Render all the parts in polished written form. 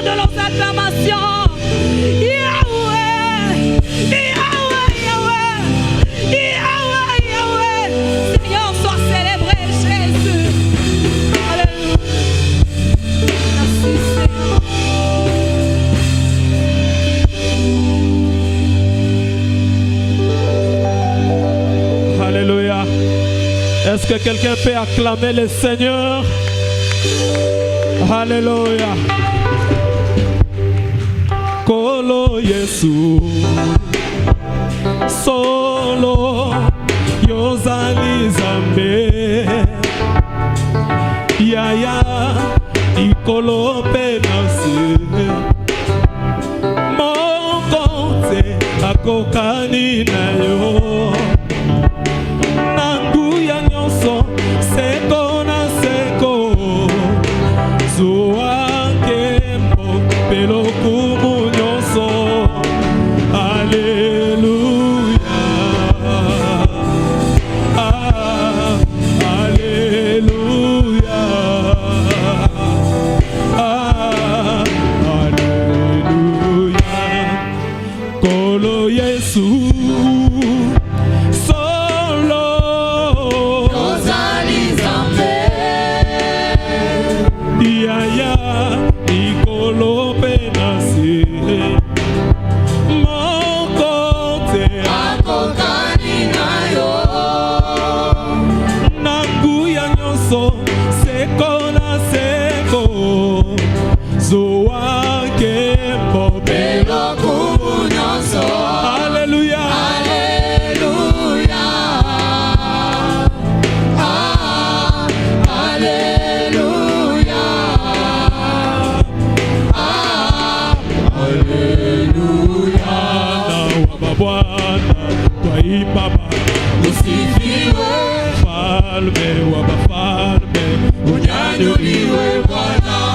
de nos acclamations. Yahweh, Yahweh, Yahweh, Yahweh, Yahweh. Seigneur, sois célébré, Jésus. Alléluia. Merci, Seigneur. Alléluia. Est-ce que quelqu'un peut acclamer le Seigneur? Alléluia. Kolo Yesu solo yozali Zambe yaya ikolo penasi mokonze akokani na yo nanguya nyonso seko na seko zuake pelo kumu nyonso. Alléluia. Alléluia. Alléluia. Kolo Yesu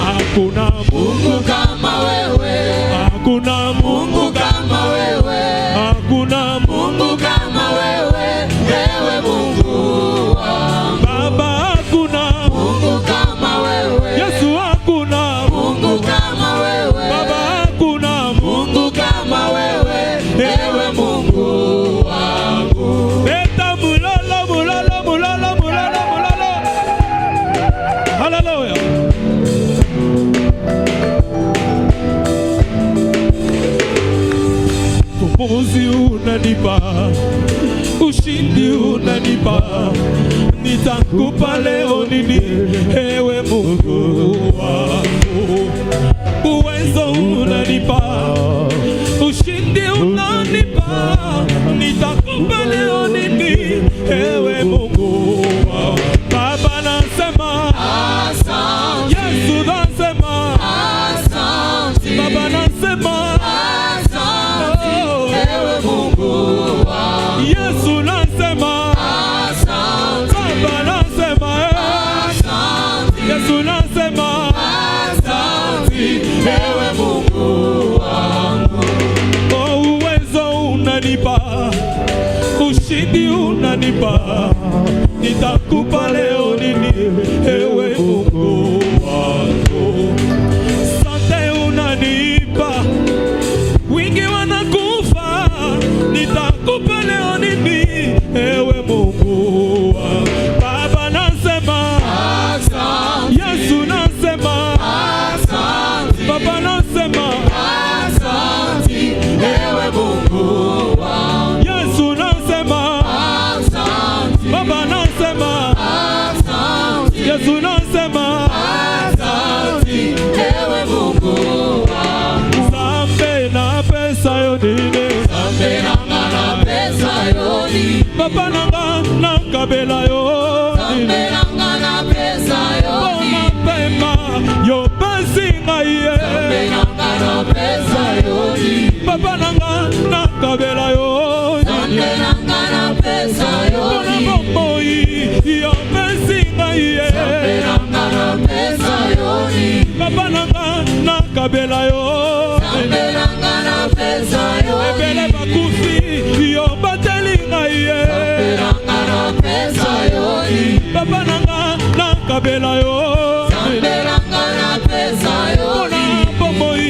hakuna Mungu kama wewe, hakuna Mungu kama wewe, hakuna Mungu kama wewe, ewe Mungu wangu. Baba, hakuna Mungu kama wewe, Yesu, hakuna Mungu kama wewe, Baba, hakuna Mungu kama wewe, ewe Mungu wangu. Eta mulala mulala mulala mulala mulala. Hallelujah. Uzi unanipa, ushindi unanipa, nitakupa leo nini, ewe Mungu wangu. Uwezo unanipa, ushindi unanipa, nitakupa leo nini, ewe Mungu wangu. Baba nasema asante, Yesu nasema asante, Baba nasema Yesu nasema asante, Baba nasema asante, Yesu nasema asante, ewe Mungu wangu. Oh, uwezo unanipa, ushindi unanipa, nitakupa leo nini, ewe Mungu wangu. Sante unanipa, wingi wanakufa, nitakupa leo nini, ewe Mungu wangu. Baba nasema asante, Yesu nasema asante, Baba nasema asante, ewe Mungu wangu. Yesu nasema asante, Baba nasema asante, Yesu nasema asante, ewe Mungu wangu. Zambe na pesa yodine, zambe na pesa yodi, Baba nanga na kabela yo, zambe na pesa yodi, bona pema yo basinga ye, zambe na pesa yodi, Baba nanga na kabela yo, zambe na pesa yodi, bona bomoi yo basinga ye, zambe na pesa yodi, Baba nanga na kabela yo, zambe na pesa yodi, ebele bakufi yo batelinga ye, zambe na pesa yodi, Baba nanga na kabela yo, zambe na pesa yodi, bona bomoi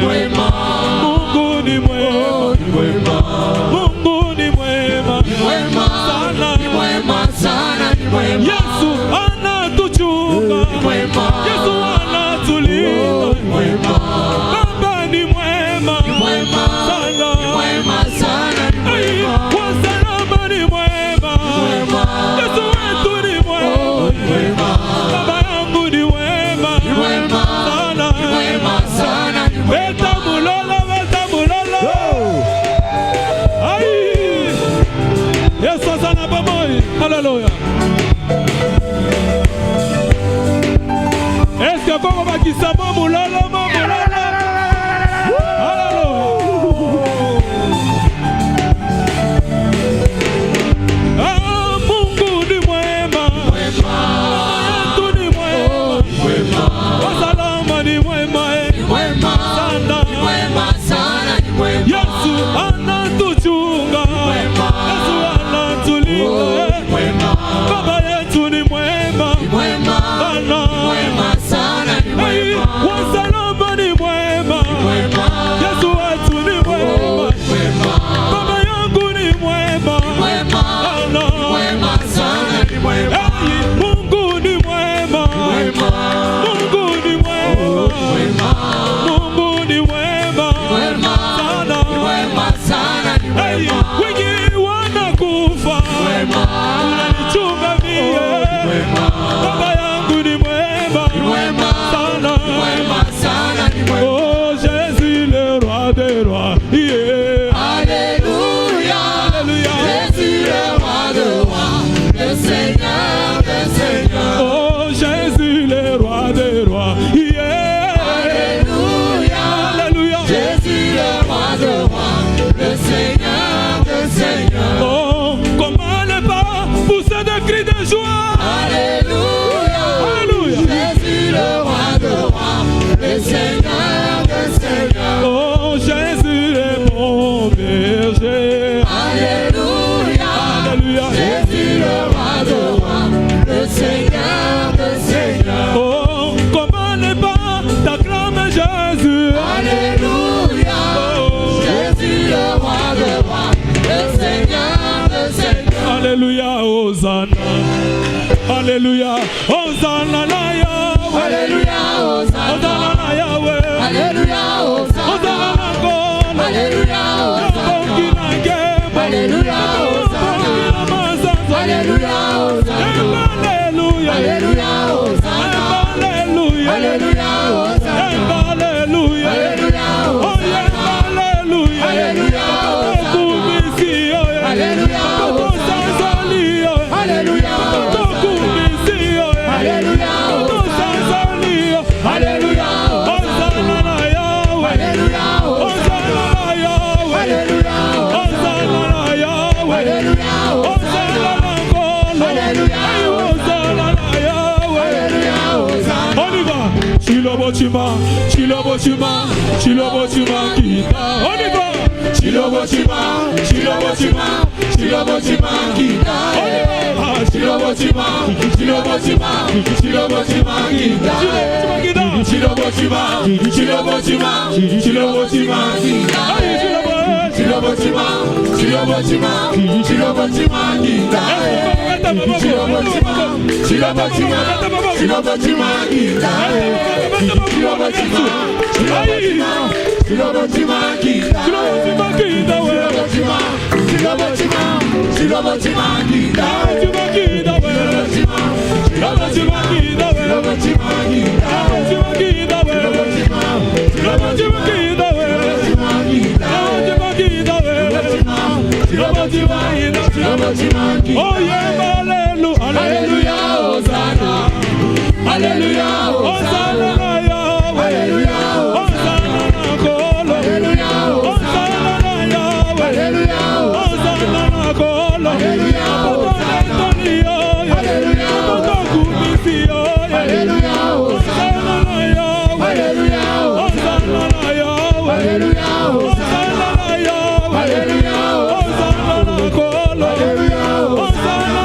mwema. Mungu ni mwema, ni mwema. Mungu ni mwema, ni mwema sana, ni mwema sana, ni mwema. Yesu anatuchunga, ni mwema. Yesu anatulinda, ni mwema. Baba ni mwema, ni mwema sana, ni mwema sana, ni mwema. Kwa salama ni mwema, ni mwema. Yesu wetu ni mwema, ni mwema. Baba yangu ni mwema, ni mwema sana, ni mwema sana, ni mwema. Beta mulolo, beta mulolo. Ai, Yesu sana pamoja. Haleluya. Est-ce que Kongo bakisamo mulolo, mulolo? Alléluia, Hosanna la Yahweh. Alléluia, Hosanna la Yahweh. Alléluia, Hosanna la God. Alléluia, Hosanna. Alléluia, Hosanna. Alléluia, Hosanna. Alléluia, Alléluia, Hosanna. Alléluia, Alléluia, Hosanna. Alléluia, Alléluia, Hosanna. Alléluia, Alléluia, Hosanna. Alléluia, Alléluia. Alléluia, Tanzania. Alléluia, Hosanna la Yahweh. Alléluia, Hosanna la Yahweh. Alléluia, Hosanna la Yahweh. Alléluia, Hosanna la God. Alléluia, Hosanna la Yahweh. Alléluia, Hosanna. On y va. Chilobochima, Chilobochima, Chilobochima kita. On y va. Chilobochima, Chilobochima, Chilobochima kita. On y va. Chilobochima, Chilobochima, Chilobochima kita. Chilobochima, Chilobochima, Chilobochima kita. Chilobochima, Chilobochima, Chilobochima kita. Chilobochima, Chilobochima, Chilobochima kita. Chilobochima, Chilobochima, Chilobochima kita. Chilobochima kita. Chilobochima, Chilobochima kita. Oh yeah, Alléluia, Hosanna. Alléluia, Hosanna la Yahweh. Alléluia, Hosanna la God. Alléluia, Hosanna la Yahweh. Alléluia, Hosanna la God. Alléluia, Hosanna la Yahweh. Alléluia, Alléluia, Hosanna la Yahweh. Alléluia, Hosanna la Yahweh. Alléluia, Hosanna la Yahweh. Alléluia, Hosanna la God. Alléluia, Hosanna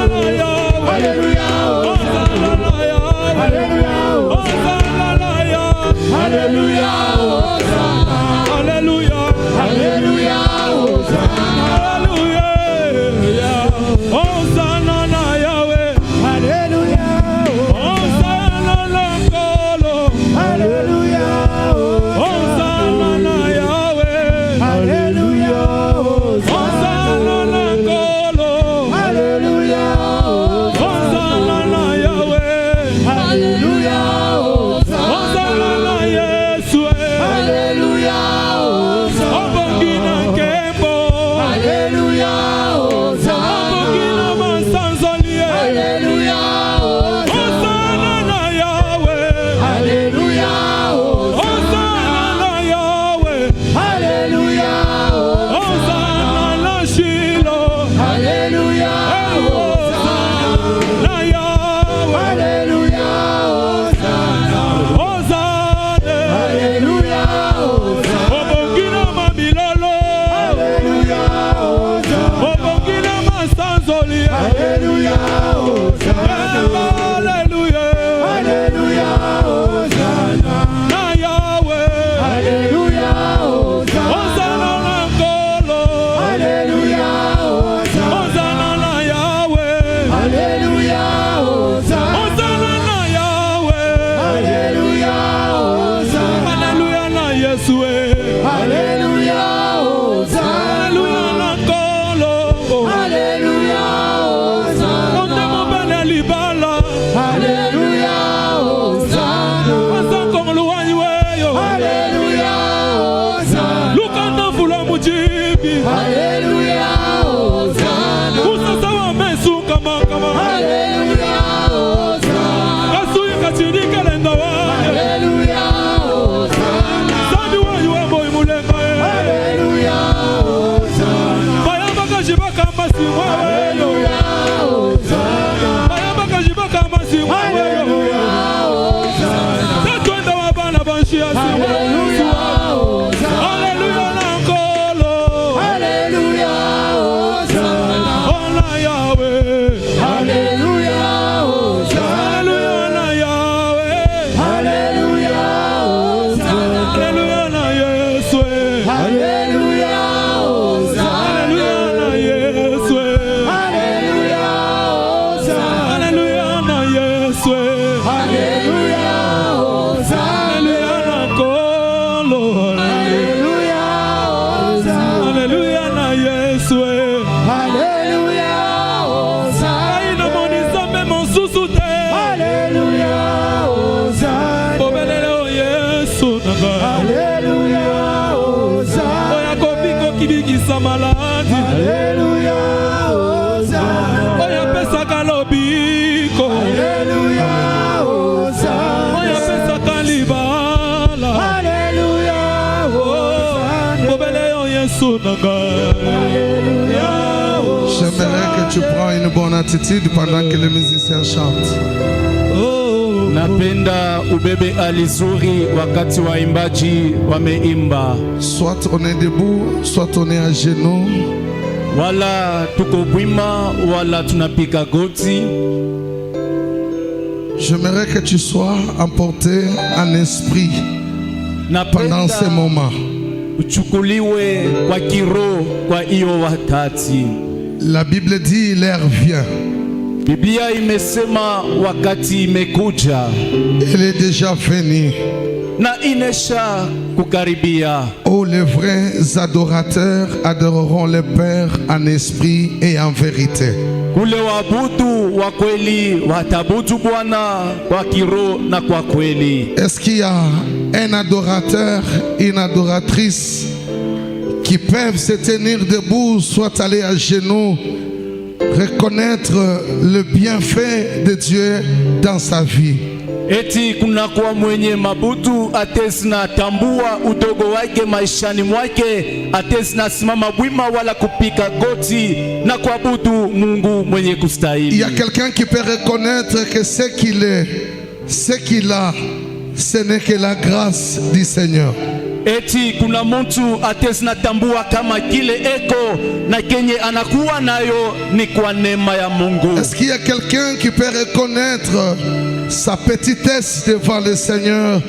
Alléluia, Hosanna na Nkolo. Alléluia, Hosanna na Yahweh. Alléluia, Hosanna na Yahweh. Alléluia, Alléluia na Yeshua. Alléluia, Alléluia na Nkolo. Alléluia, Onde mo bene libala. Alléluia, Asa kongluwa iweyo. Alléluia, Lukanda fula mujibi. Alléluia, Usasa wa mesu kama kama. Alléluia, Kasui kachini kalenda wa. Alléluia, Sabi wa yuwa boy mulenga. Alléluia, Bayamba kajiba kama si wewe. Bayamba kajiba kama si wewe. Tatwenda wa bana banshia si wewe. Alléluia na Nkolo. Alléluia, Ona Yahweh. Alléluia, Alléluia na Yahweh. Alléluia, Alléluia na Yeshua. Alléluia, Alléluia na Yeshua. Alléluia, Alléluia na Yeshua. Alléluia, Alléluia na Nkolo. Alléluia, Alléluia na Yeshua. Alléluia, Aina moni zambe monsusu te. Alléluia, Obelele o Yesu nanga. Alléluia, Oya kobiko kibikisa maladi. Alléluia, Oya pesaka lobiko. Alléluia, Oya pesaka libala. Alléluia, Obelele o Yesu nanga. J'aimerais que tu prends une bonne attitude pendant que les musiciens chantent. Oh. Napenda ubebe alizuri wakati waimbaji wameimba, Soit on est debout, soit on est à genoux. wala tuko bwima wala tunapiga goti. J'aimerais que tu sois emporté en esprit pendant ces Napenda moments. uchukuliwe kwa kiroho kwa hiyo wakati. La Bible dit l'heure vient. Biblia imesema wakati imekuja Elle est déjà venue. na inesha kukaribia. Oh, les vrais adorateurs adoreront le Père en esprit et en vérité. Kule waabudu wa kweli watabudu Bwana kwa kiroho na kwa kweli. Est-ce qu'il y a un adorateur, une adoratrice qui peuvent se tenir debout, soit aller à genoux, reconnaître le bienfait de Dieu dans sa vie? Eti kunakuwa mwenye mabudu atesi na tambua udogo wake maishani mwake, atesi na simama bwima wala kupika goti na kuabudu Mungu mwenye Il y kustahili. a quelqu'un qui peut reconnaître que ce qu'il est, ce qu'il a, ce n'est que la grâce du Seigneur. Eti kuna mtu atesi na tambua kama kile eko na kenye anakuwa nayo ni kwa neema ya Mungu. Est-ce qu'il y a quelqu'un qui peut reconnaître sa petitesse devant le Seigneur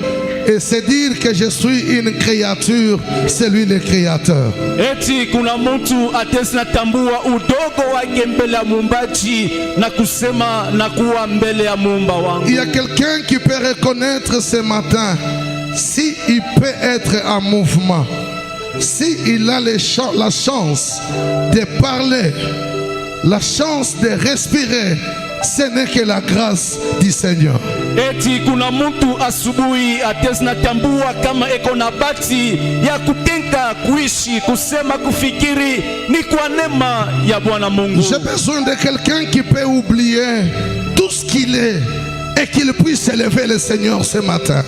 et se dire que je suis une créature, c'est lui le créateur? Eti kuna mtu atesi na tambua udogo wake mbele ya muumbaji na kusema na kuwa mbele ya muumba wangu. Il y a quelqu'un qui peut reconnaître ce matin si il peut être en mouvement, si il a la chance de parler, la chance de respirer, ce n'est que la grâce du Seigneur. Eti kuna mtu asubuhi atesi na tambua kama eko na bati ya kutenka kuishi kusema kufikiri ni kwa neema ya Bwana Mungu. J'ai besoin de quelqu'un qui peut oublier tout ce qu'il est et qu'il puisse élever le Seigneur ce matin.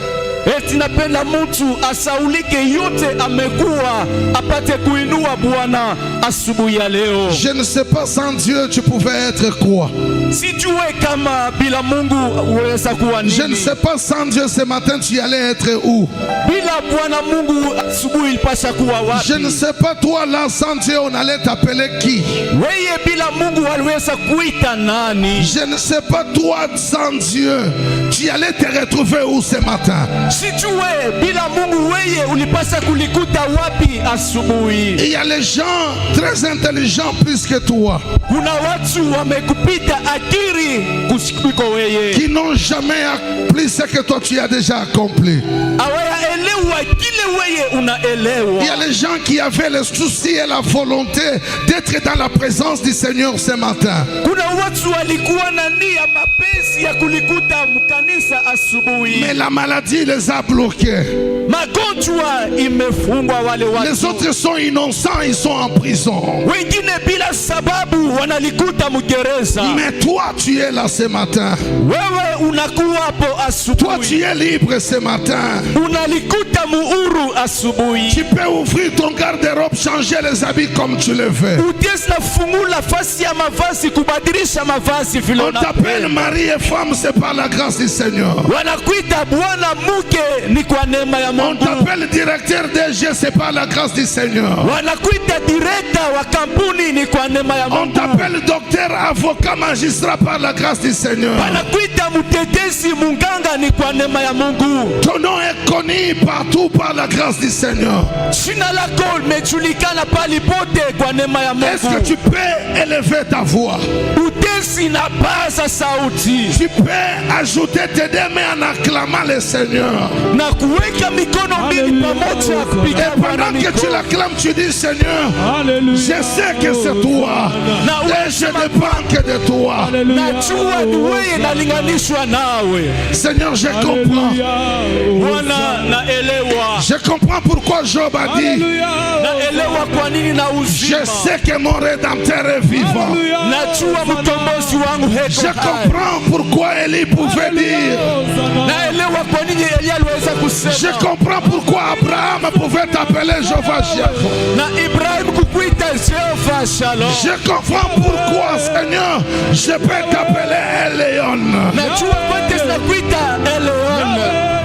Eti napenda mtu asaulike yote amekuwa apate kuinua Bwana asubuhi ya leo. Je ne sais pas, sans Dieu tu pouvais être quoi? Sijue kama bila Mungu uweza kuwa Je ne nini. sais pas, sans Dieu ce matin tu allais être où? Bila Bwana Mungu asubuhi ilipasha kuwa wapi? Je ne sais pas toi là sans Dieu on allait t'appeler qui? Wewe bila Mungu waliweza kuita nani? Je ne sais pas toi sans Dieu tu allais te retrouver où ce matin? Sijue bila Mungu wewe ulipasha kulikuta wapi asubuhi? Il y a les gens très intelligents plus que toi Kuna watu wamekupita akili kuliko wewe, qui n'ont jamais accompli ce que toi tu as déjà accompli. hawayaelewa kile wewe unaelewa. Il y a les gens qui avaient le souci et la volonté d'être dans la présence du Seigneur ce matin. Kuna watu walikuwa na nia mapenzi ya kulikuta mkanisa asubuhi, Mais la maladie les a bloqués. magonjwa imefungwa wale Les watu. autres sont innocents, ils sont en prison. Wengine bila sababu wanalikuta mgereza. Mais toi, tu es là ce matin. Wewe unakuwa hapo Toi, asubuhi, tu es libre ce matin. unalikuta muhuru asubuhi. Tu peux ouvrir ton garde-robe, changer les habits comme tu le veux. Utiesi nafungula fasi ya mavazi, kubadilisha mavazi vile On t'appelle unapenda. mari et femme, c'est par la grâce du Seigneur. Wanakuita bwana mke, ni kwa neema ya On Mungu. t'appelle directeur DG, c'est par la grâce du Seigneur. Wanakuita direkta wa kampuni, ni kwa neema ya On Mungu. t'appelle docteur, avocat, magistrat par la grâce du Seigneur. Wanakuita mtetezi, munganga, ni kwa neema ya Mungu. Ton nom est connu partout par la grâce du Seigneur. Jina lako limejulikana pali pote kwa neema ya Est-ce que Mungu. tu peux élever ta voix? Utesi na paza sauti Tu peux ajouter tes deux mains en acclamant le Seigneur. na kuweka mikono mbili pamoja Et kupiga Bwana pendant que tu mikono. l'acclames, tu dis Seigneur, je sais que c'est toi. Et je ne dépends que de toi. Najua ni wewe, nalinganishwa nawe Seigneur, je comprends. Bwana, naelewa. Je comprends pourquoi Job a dit, Naelewa kwa nini na je uzima. sais que mon Rédempteur est vivant. Najua mkombozi wangu Je heko hai. comprends pourquoi Élie pouvait dire. Naelewa kwa nini Elia aliweza Je kusema, comprends pourquoi Abraham pouvait t'appeler Jehovah Jireh. na Ibrahim kukuita Jehova Shalom. Je comprends pourquoi, Seigneur, je peux t'appeler Elion. Najua kote zinakuita Eleon.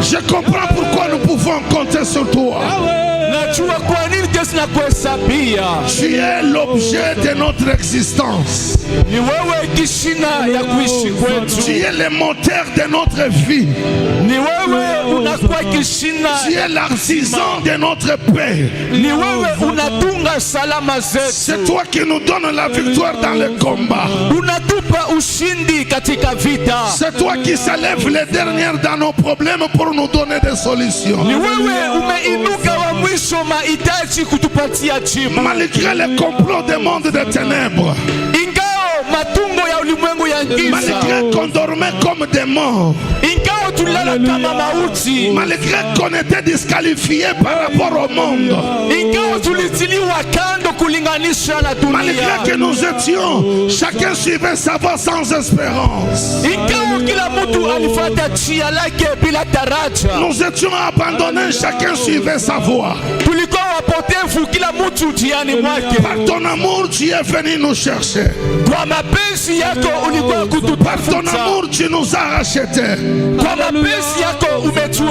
Je comprends pourquoi nous pouvons compter sur toi. Najua kwa nini Yesu nakuhesabia. Tu es l'objet de notre existence. Ni wewe kishina ya kuishi Tu kwetu. es le moteur de notre vie. Ni wewe unakuwa kishina Tu ya es l'artisan de notre paix. Ni wewe unatunga salama C'est zetu. toi qui nous donnes la victoire dans le combat. Unatupa ushindi katika vita. C'est toi qui s'élèves les dernières dans nos problèmes pour nous donner des solutions. Ni wewe umeinuka wa mwisho mahitaji kutupatia jibu. Malgré les complots des mondes des ténèbres, Ingao matungo ya ulimwengu ya giza. malgré qu'on dormait comme des morts, Ingao tulala kama mauti. malgré qu'on était disqualifié par rapport au monde, Ingao tulitiliwa kando kulinganisha na malgré dunia. que nous étions, chacun suivait sa voie sans espérance. Ingao kila mtu alifuata njia lake bila taraja. Nous étions abandonnés, chacun suivait sa voie. Tulikuwa wapotevu, kila mtu njiani mwake. Par ton amour, tu es venu nous chercher. Kwa mapenzi yako ulikuwa Par ton kututafuta. amour, tu nous as rachetés. Kwa mapenzi yako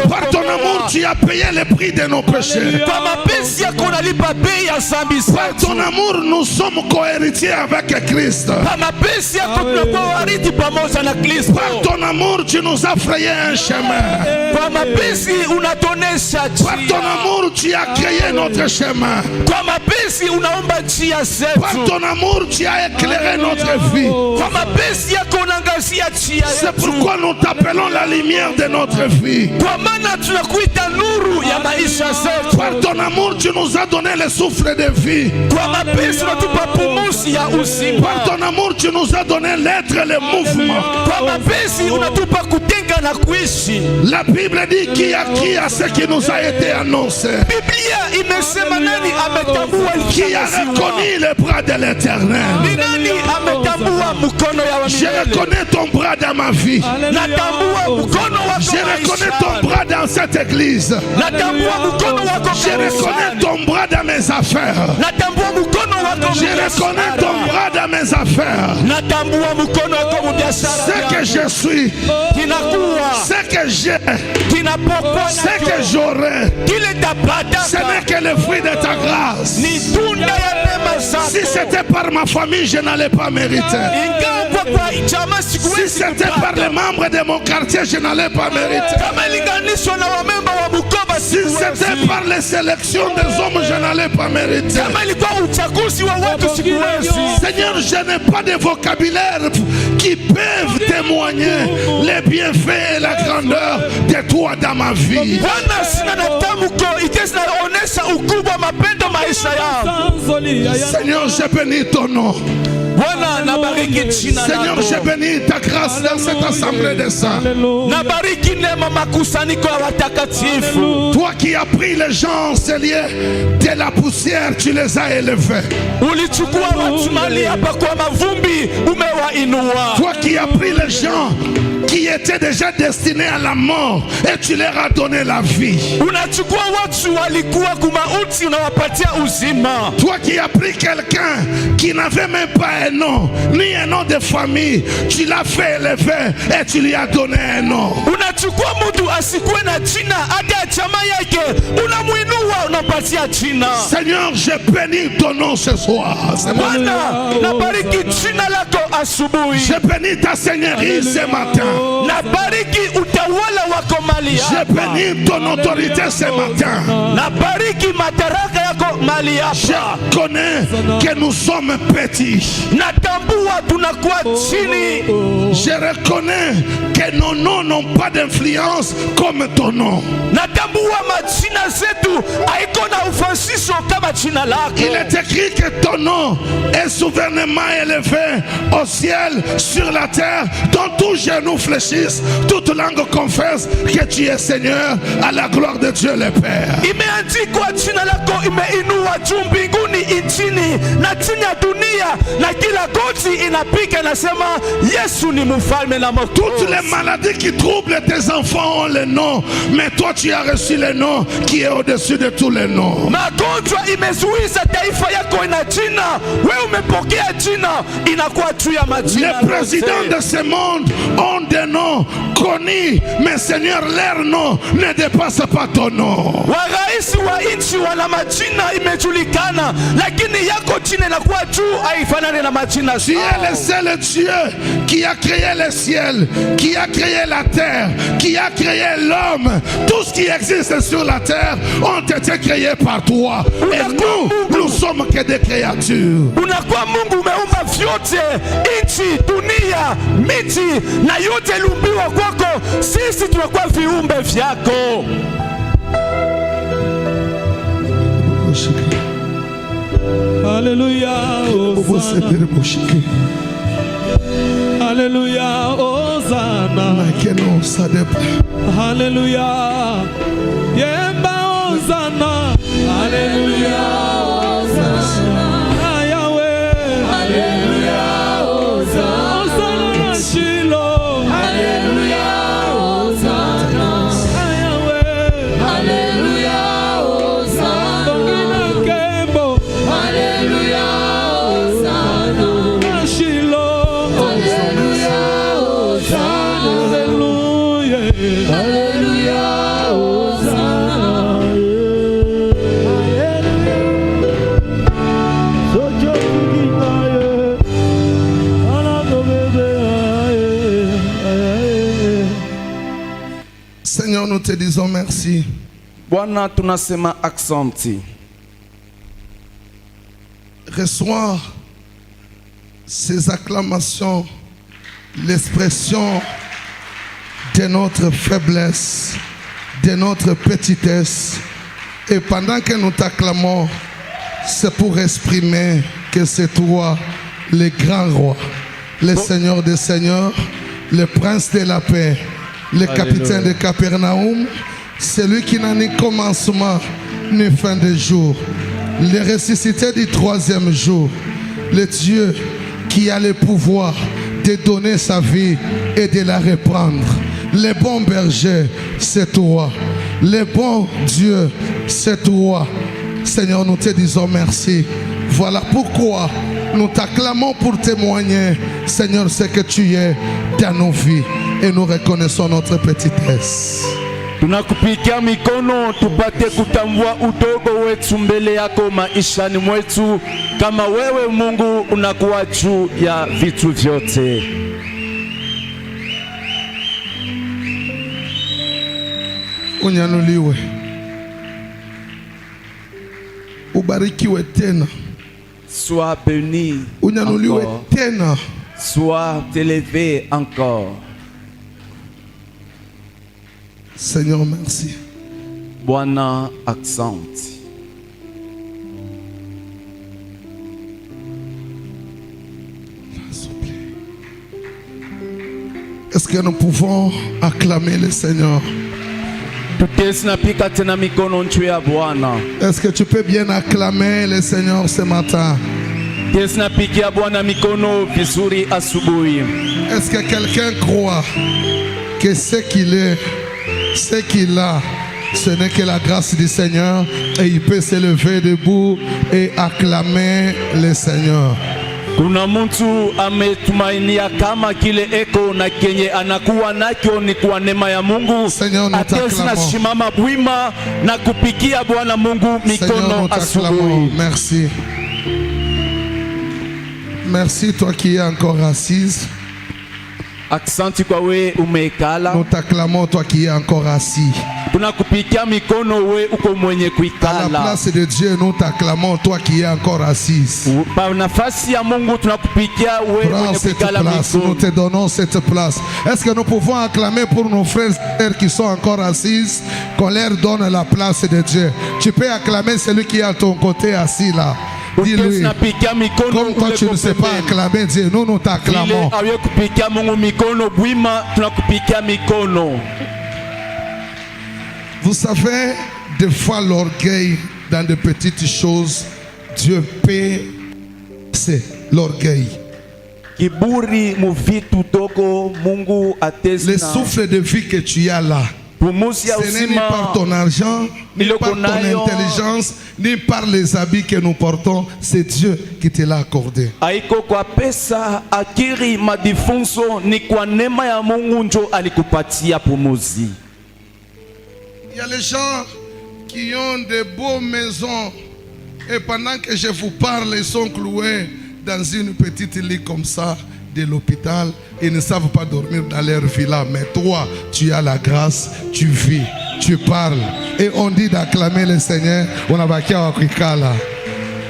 Par ton amour, umetuokoa. tu as payé le prix de nos péchés. Kwa mapenzi yako unalipa bei ya dhambi Par ton zetu. amour, nous sommes cohéritiers avec Christ. Kwa mapenzi yako tunakuwa warithi pamoja na Kristo. Par ton amour, tu nous as frayé un chemin. Kwa mapenzi unatonesha Par ton njia. amour, tu as créé notre chemin. Kwa mapenzi unaomba njia Par zetu. ton amour, tu as éclairé notre vie. Kwa mapenzi yako unaangazia njia C'est yetu. pourquoi nous t'appelons la lumière de notre vie. Kwa maana tunakuita nuru ya maisha zetu. Par ton amour, tu nous as donné le souffle de vie. Kwa mapenzi unatupa pumuzi ya uzima. Par ton amour, tu nous as donné l'être et le mouvement. Kwa mapenzi unatupa kutenga na kuishi. La Bible dit qui a ce qui nous a été annoncé. Biblia imesema nani ametambua Qui a likiangaziwa? reconnu le bras de l'éternel. Ni nani ametambua mkono ya Je milele? reconnais ton bras dans ma vie. Natambua mkono wako Je reconnais ton maishani. bras dans cette église. Natambua mkono wako Je reconnais kanisani. ton bras dans mes affaires. Natambua mkono wako Je reconnais ton biashara. bras dans mes affaires. Natambua mkono wako Ce biashara. que je suis, Kinakuwa ce que j'ai, kinapokuwa ce que j'aurai, kile Ce n'est que le fruit de ta grâce. ni tunda ya neema zako. Si c'était par ma famille, je n'allais pas mériter. Ingawa kwa jamaa Si sikuwezi c'était par les membres de mon quartier, je n'allais pas mériter. kama ilinganishwa na wamemba wa Bukoba Si c'était par les sélections des hommes, je n'allais pas mériter. kama ilikuwa uchaguzi wa watu sikuwezi. Seigneur, je n'ai pas de vocabulaire qui peuvent témoigner les bienfaits et la grandeur de toi dans ma vie. Bwana, sina na tamko ikinaonyesha ukubwa mapendo maisha yangu. Seigneur, je bénis ton nom. Bwana, nabariki jina Seigneur, lako. je bénis ta grâce dans cette assemblée de saints. Nabariki neema makusanyiko ya watakatifu. Toi qui as pris les gens enseignés de la poussière, tu les as élevés. Ulichukua watu mali hapa kwa mavumbi, umewainua. Toi qui as pris les gens qui étaient déjà destinés à la mort et tu leur as donné la vie. Unachukua watu walikuwa kumauti, unawapatia uzima. Toi qui as pris quelqu'un qui n'avait même pas un nom, ni un nom de famille, tu l'as fait élever et tu lui as donné un nom. Unachukua mtu asikuwe na jina, hata chama yake unamuinua, unampatia jina. Seigneur, je bénis ton nom ce soir. Bwana, nabariki jina lako asubuhi. Je bénis ta seigneurie ce matin. Nabariki utawala wako mali Je hapa. bénis ton autorité ce matin. Nabariki madaraka yako mali Je hapa. connais que nous sommes petits. Natambua tunakuwa chini. Je reconnais que nos noms n'ont pas d'influence comme ton nom. Natambua majina zetu haiko na ufasisho kama jina lako. Il est écrit que ton nom est souverainement élevé au ciel, sur la terre, dont tout genou fléchisse, toute langue confesse que tu es Seigneur, à la gloire de Dieu le Père. Imeandikwa jina lako imeinua juu mbinguni, nchini na chini ya dunia, na kila goti inapiga nasema Yesu ni mfalme na Toutes mwokozi. les maladies qui troublent tes enfants ont le nom, mais toi tu as reçu le nom qui est au-dessus de tous les noms. Magonjwa imezuiza taifa yako ina jina, wewe umepokea jina, inakuwa juu ya majina. Les présidents de ce monde ont des noms connus, mais Seigneur, leur nom ne dépasse pas ton nom. Waraisi wa nchi wana majina imejulikana, lakini yako jina inakuwa juu, haifanani na majina Tu es zao. le seul Dieu qui a créé le ciel, qui a créé la terre, qui a créé l'homme. Tout ce qui existe sur la terre ont été créés par toi. Et nous sommes que des créatures. Unakuwa Mungu umeumba vyote, nchi, dunia, miti na yote lumbiwa kwako. Sisi tunakuwa viumbe vyako. Alléluia, Hosanna. Alléluia, Hosanna. Alléluia, Yemba Hosanna. Alléluia, Hosanna. Yahweh. Alléluia, Hosanna. Hosanna, Shiloh. Alléluia, Hosanna. Yahweh. Alléluia, Hosanna. Kembo. Alléluia, Hosanna. Shiloh. Alléluia, Hosanna. Alléluia. Alléluia, Hosanna. Seigneur, nous te disons merci. Bwana, tunasema aksanti. Reçois ces acclamations, l'expression de notre faiblesse, de notre petitesse. Et pendant que nous t'acclamons, c'est pour exprimer que c'est toi, le grand roi, le Seigneur des seigneurs, le prince de la paix, le capitaine de Capernaum, celui qui n'a ni commencement ni fin de jour, le ressuscité du troisième jour, le Dieu qui a le pouvoir de donner sa vie et de la reprendre. Le bon berger, c'est toi. Le bon Dieu, c'est toi. Seigneur, nous te disons merci. Voilà pourquoi nous t'acclamons pour témoigner, Seigneur, ce que tu es dans nos vies. Et nous reconnaissons notre petitesse. Tunakupigia mikono tupate kutambua udogo wetu mbele yako maishani mwetu, kama wewe Mungu unakuwa juu ya vitu vyote. Unyanuliwe, ubarikiwe tena, Sois béni unyanuliwe encore. tena. Sois élevé encore. Seigneur, merci. Bwana, asante. Est-ce que nous pouvons acclamer le Seigneur? Tutesinapika tena mikono juu ya Bwana. Est-ce que tu peux bien acclamer le Seigneur ce matin? Tesinapikia Bwana mikono vizuri asubuhi. Est-ce que quelqu'un croit que ce qu'il est, ce qu'il a, ce n'est que la grâce du Seigneur et il peut se lever debout et acclamer le Seigneur? Kuna mtu ametumainia kama kile eko na kenye anakuwa nakyo ni kwa neema ya Mungu. Seigneur, nous Atesina t'acclamons. shimama bwima na kupikia Bwana Mungu Seigneur, mikono nous t'acclamons. asubuhi. Merci. Merci, toi qui es encore assise. Aksanti kwa we umekala. Nous t'acclamons, toi qui es encore assis. Tunakupikia mikono we uko mwenye À la kuikala. place de Dieu, nous t'acclamons, toi qui es encore assise. Pa nafasi ya Mungu tunakupikia we Prends mwenye cette kuikala place, nous mikono. te donnons cette place. Est-ce que nous pouvons acclamer pour nos frères et sœurs qui sont encore assises, qu'on leur donne la place de Dieu? Tu peux acclamer celui qui est à ton côté assis là. Dis-lui, Tunapikia mikono comme toi tu ne sais pas acclamer Dieu, nous t'acclamons. Vile awe kupikia Mungu mikono bwima, tunakupikia mikono. Vous savez, des fois l'orgueil dans de petites choses, Dieu paie, c'est l'orgueil. Kiburi muvitu dogo Mungu Le atesina. souffle de vie que tu as là, Pumuzi ya ce n'est ni par usima ton argent, ni par ton intelligence, ni par les habits que nous portons, c'est Dieu qui te l'a accordé. haiko kwa pesa, akiri, madifunzo, ni kwa neema ya Mungu njo alikupatia pumuzi. Il y a les gens qui ont de beaux maisons et pendant que je vous parle, ils sont cloués dans une petite lit comme ça de l'hôpital. Ils ne savent pas dormir dans leur villa. Mais toi, tu as la grâce, tu vis, tu parles. Et on dit d'acclamer le Seigneur. On a bakia wakikala.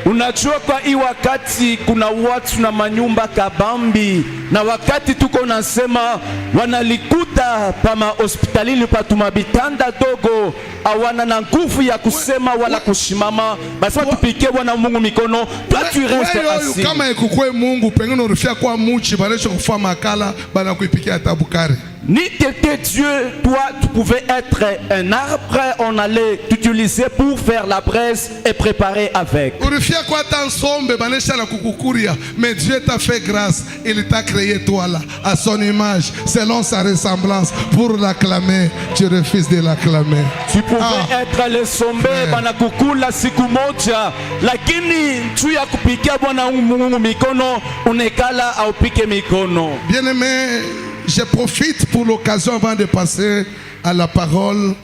Unajua kwa hii wakati kuna watu na manyumba kabambi, na wakati tuko nasema wanalikuta pama hospitalini patuma bitanda dogo, awana na nguvu ya kusema wala kushimama, basi tupikie Bwana Mungu mikono, toi tu restes assis. Kama ikukwe Mungu pengine urifia kwa muchi baresho kufa makala bana kuipikia tabukari. Ni t'étais Dieu, toi tu pouvais être un arbre, on allait t'utiliser pour faire la braise et préparer avec. Urifia kwa tansombe banesha la kukukuria, mais Dieu t'a fait grâce, il t'a créé toi là, à son image, selon sa ressemblance, pour l'acclamer, tu refuses de l'acclamer. Tu pouvais être le sombe bana kukula siku moja, lakini tu ya kupikia Bwana Mungu mikono, unekala au pike mikono. Bien-aimé, je profite pour l'occasion avant de passer à la parole.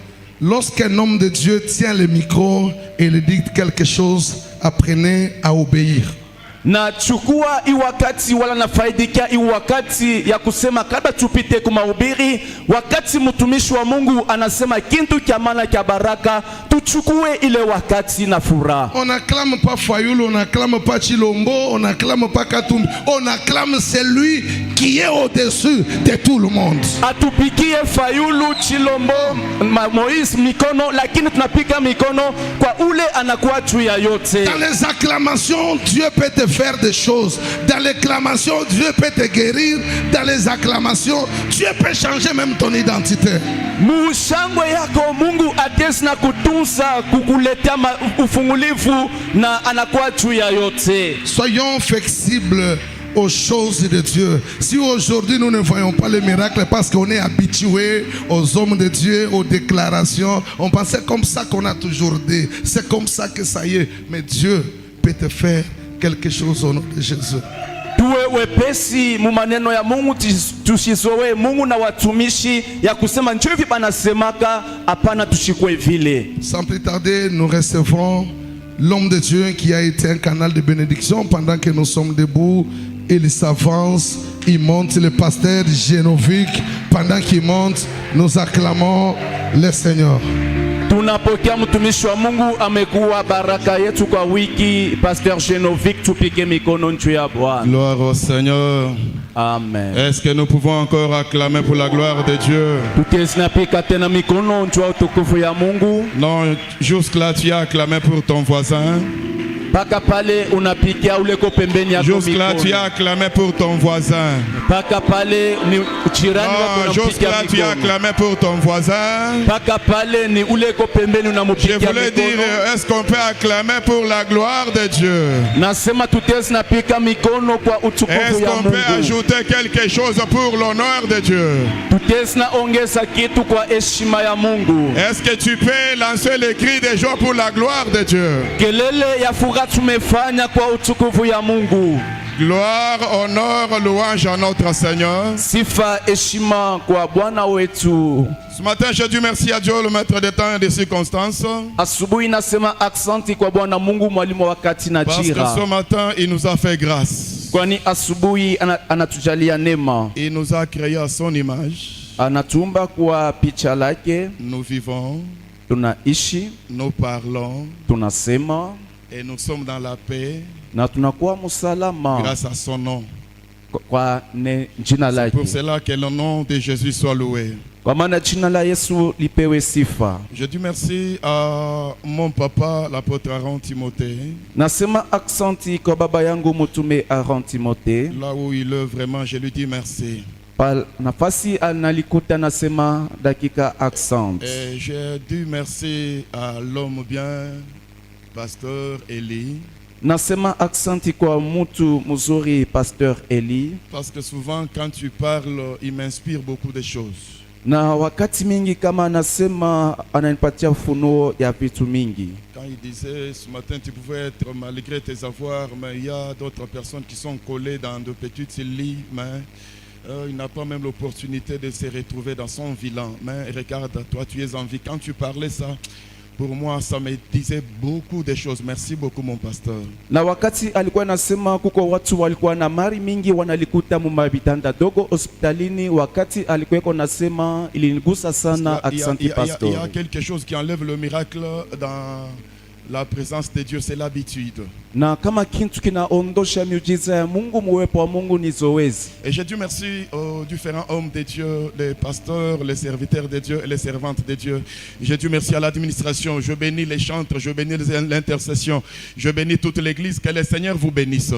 Lorsqu'un homme de Dieu tient le micro et il dit quelque chose, apprenez à obéir. Na chukua iwakati wala nafaidikia iwakati ya kusema kabla tupite kumahubiri, wakati mtumishi wa Mungu anasema kintu kya maana kya baraka, tuchukue ile wakati na furaha. On n'acclame pas Fayoulou, on n'acclame pas Chilombo, on n'acclame pas Katumbi, on acclame celui qui est au-dessus de tout le monde. Atupikie Fayulu, Chilombo, Moïse mikono, lakini tunapika mikono kwa ule anakuwa juu ya yote. Dans les acclamations, Dieu peut te faire des choses. Dans les acclamations, Dieu peut te guérir. Dans les acclamations, Dieu peut changer même ton identité. Mushangwe yako Mungu atesi na kutunza kukuletea ufungulivu na anakuwa juu ya yote. Soyons flexibles aux choses de Dieu. Si aujourd'hui nous ne voyons pas les miracles parce qu'on est habitué aux hommes de Dieu, aux déclarations, on pensait comme ça qu'on a toujours dit. C'est comme ça que ça y est. Mais Dieu peut te faire quelque chose au nom de Jésus. tuwe wepesi mu maneno ya Mungu, tushizowe Mungu na watumishi ya kusema njoo hivi banasemaka, hapana tushikwe vile. Sans plus tarder, nous recevons l'homme de Dieu qui a été un canal de bénédiction pendant que nous sommes debout. Il s'avance, il monte, le pasteur Genovic. Pendant qu'il monte, nous acclamons le Seigneur. Tunapokea mtumishi wa Mungu, amekuwa baraka yetu kwa wiki. Pasteur Genovic, tupige mikono juu ya Bwana. Gloire au Seigneur. Amen. Est-ce que nous pouvons encore acclamer pour la gloire de Dieu? Tutezinapika tena mikono juu ya utukufu ya Mungu. Non, jusque là tu as acclamé pour ton voisin. Paka pale unapikia ule ko pembeni yako mikono. Jusque là tu as acclamé pour ton voisin. Paka pale ni jirani wako unapikia mikono. Jusque là tu as acclamé pour ton voisin. Paka pale ni ule ko pembeni unamupikia mikono. Je voulais dire, est-ce qu'on peut acclamer pour la gloire de Dieu? Nasema tutezinapika mikono kwa utukufu ya Mungu. Est-ce qu'on peut ajouter quelque chose pour l'honneur de Dieu? Tuteznaongeza kitu kwa heshima ya Mungu. Est-ce que tu peux lancer les cris de joie pour la gloire de Dieu? Kelele ya furaha tumefanya kwa utukufu ya Mungu. Gloire, honneur, louange à notre Seigneur. Sifa, heshima kwa Bwana wetu. Ce matin, je dis merci à Dieu, le maître des temps et des circonstances. Asubuhi nasema aksanti kwa Bwana Mungu, mwalimu wa wakati na jira. Parce que ce matin, il nous a fait grâce. Kwani asubuhi anatujalia neema. Il nous a créé à son image. Anatuumba kwa picha lake. Nous vivons, tunaishi, nous parlons, tunasema, et nous sommes dans la paix. Na tunakuwa musalama grâce à son nom. Kwa jina lake. Pour cela que le nom de Jésus soit loué. Kwa maana jina la Yesu lipewe sifa. Je dis merci à mon papa, l'apôtre Aaron Timothée. Nasema aksanti kwa baba yangu mtume Aaron Timothée. Là où il est vraiment, je lui dis merci. Pal nafasi analikuta nasema dakika aksanti. Et je dis merci à l'homme bien, pasteur Eli. Nasema aksanti kwa mutu mzuri pasteur Eli. Parce que souvent quand tu parles, il m'inspire beaucoup de choses. Na wakati mingi kama anasema ananipatia funuo ya vitu mingi. Quand il disait ce matin tu pouvais être malgré tes avoirs, mais il y a d'autres personnes qui sont collées dans de petites lits, mais il n'a pas même l'opportunité de se retrouver dans son vilain. Mais regarde, toi tu es en vie. Quand tu parlais ça, pour moi, ça me disait beaucoup de choses. Merci beaucoup, mon pasteur. Na wakati alikuwa nasema kuko watu walikuwa na mari mingi wanalikuta mumabitanda dogo hospitalini, wakati alikuwa nasema ilinigusa sana. Aksanti pastor. Il y a quelque chose qui enlève le miracle dans la présence de Dieu, c'est l'habitude. Na kama kintu kinaondosha miujiza ya Mungu, muwepo wa Mungu ni zoezi. Et je dis merci aux différents hommes de Dieu, les pasteurs, les serviteurs de Dieu et les servantes de Dieu. Je dis merci à l'administration, je bénis les chantres, je bénis l'intercession, je bénis toute l'église, que le Seigneur vous bénisse.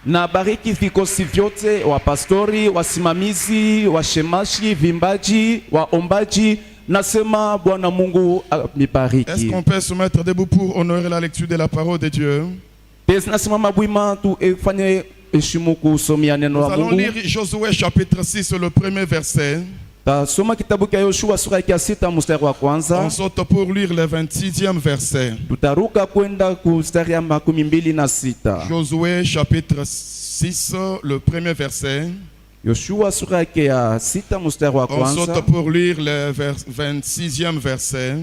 Na bariki vikosi vyote, wa pastori, wasimamizi, washemashi, vimbaji, waombaji. Nasema Bwana Mungu mibariki. Est-ce qu'on peut se mettre debout pour honorer la lecture de la parole de Dieu? Nous allons lire Josué chapitre 6, le premier verset. On saute pour lire le 26e verset. Josué chapitre 6, le premier verset. On saute pour lire le 26e verset.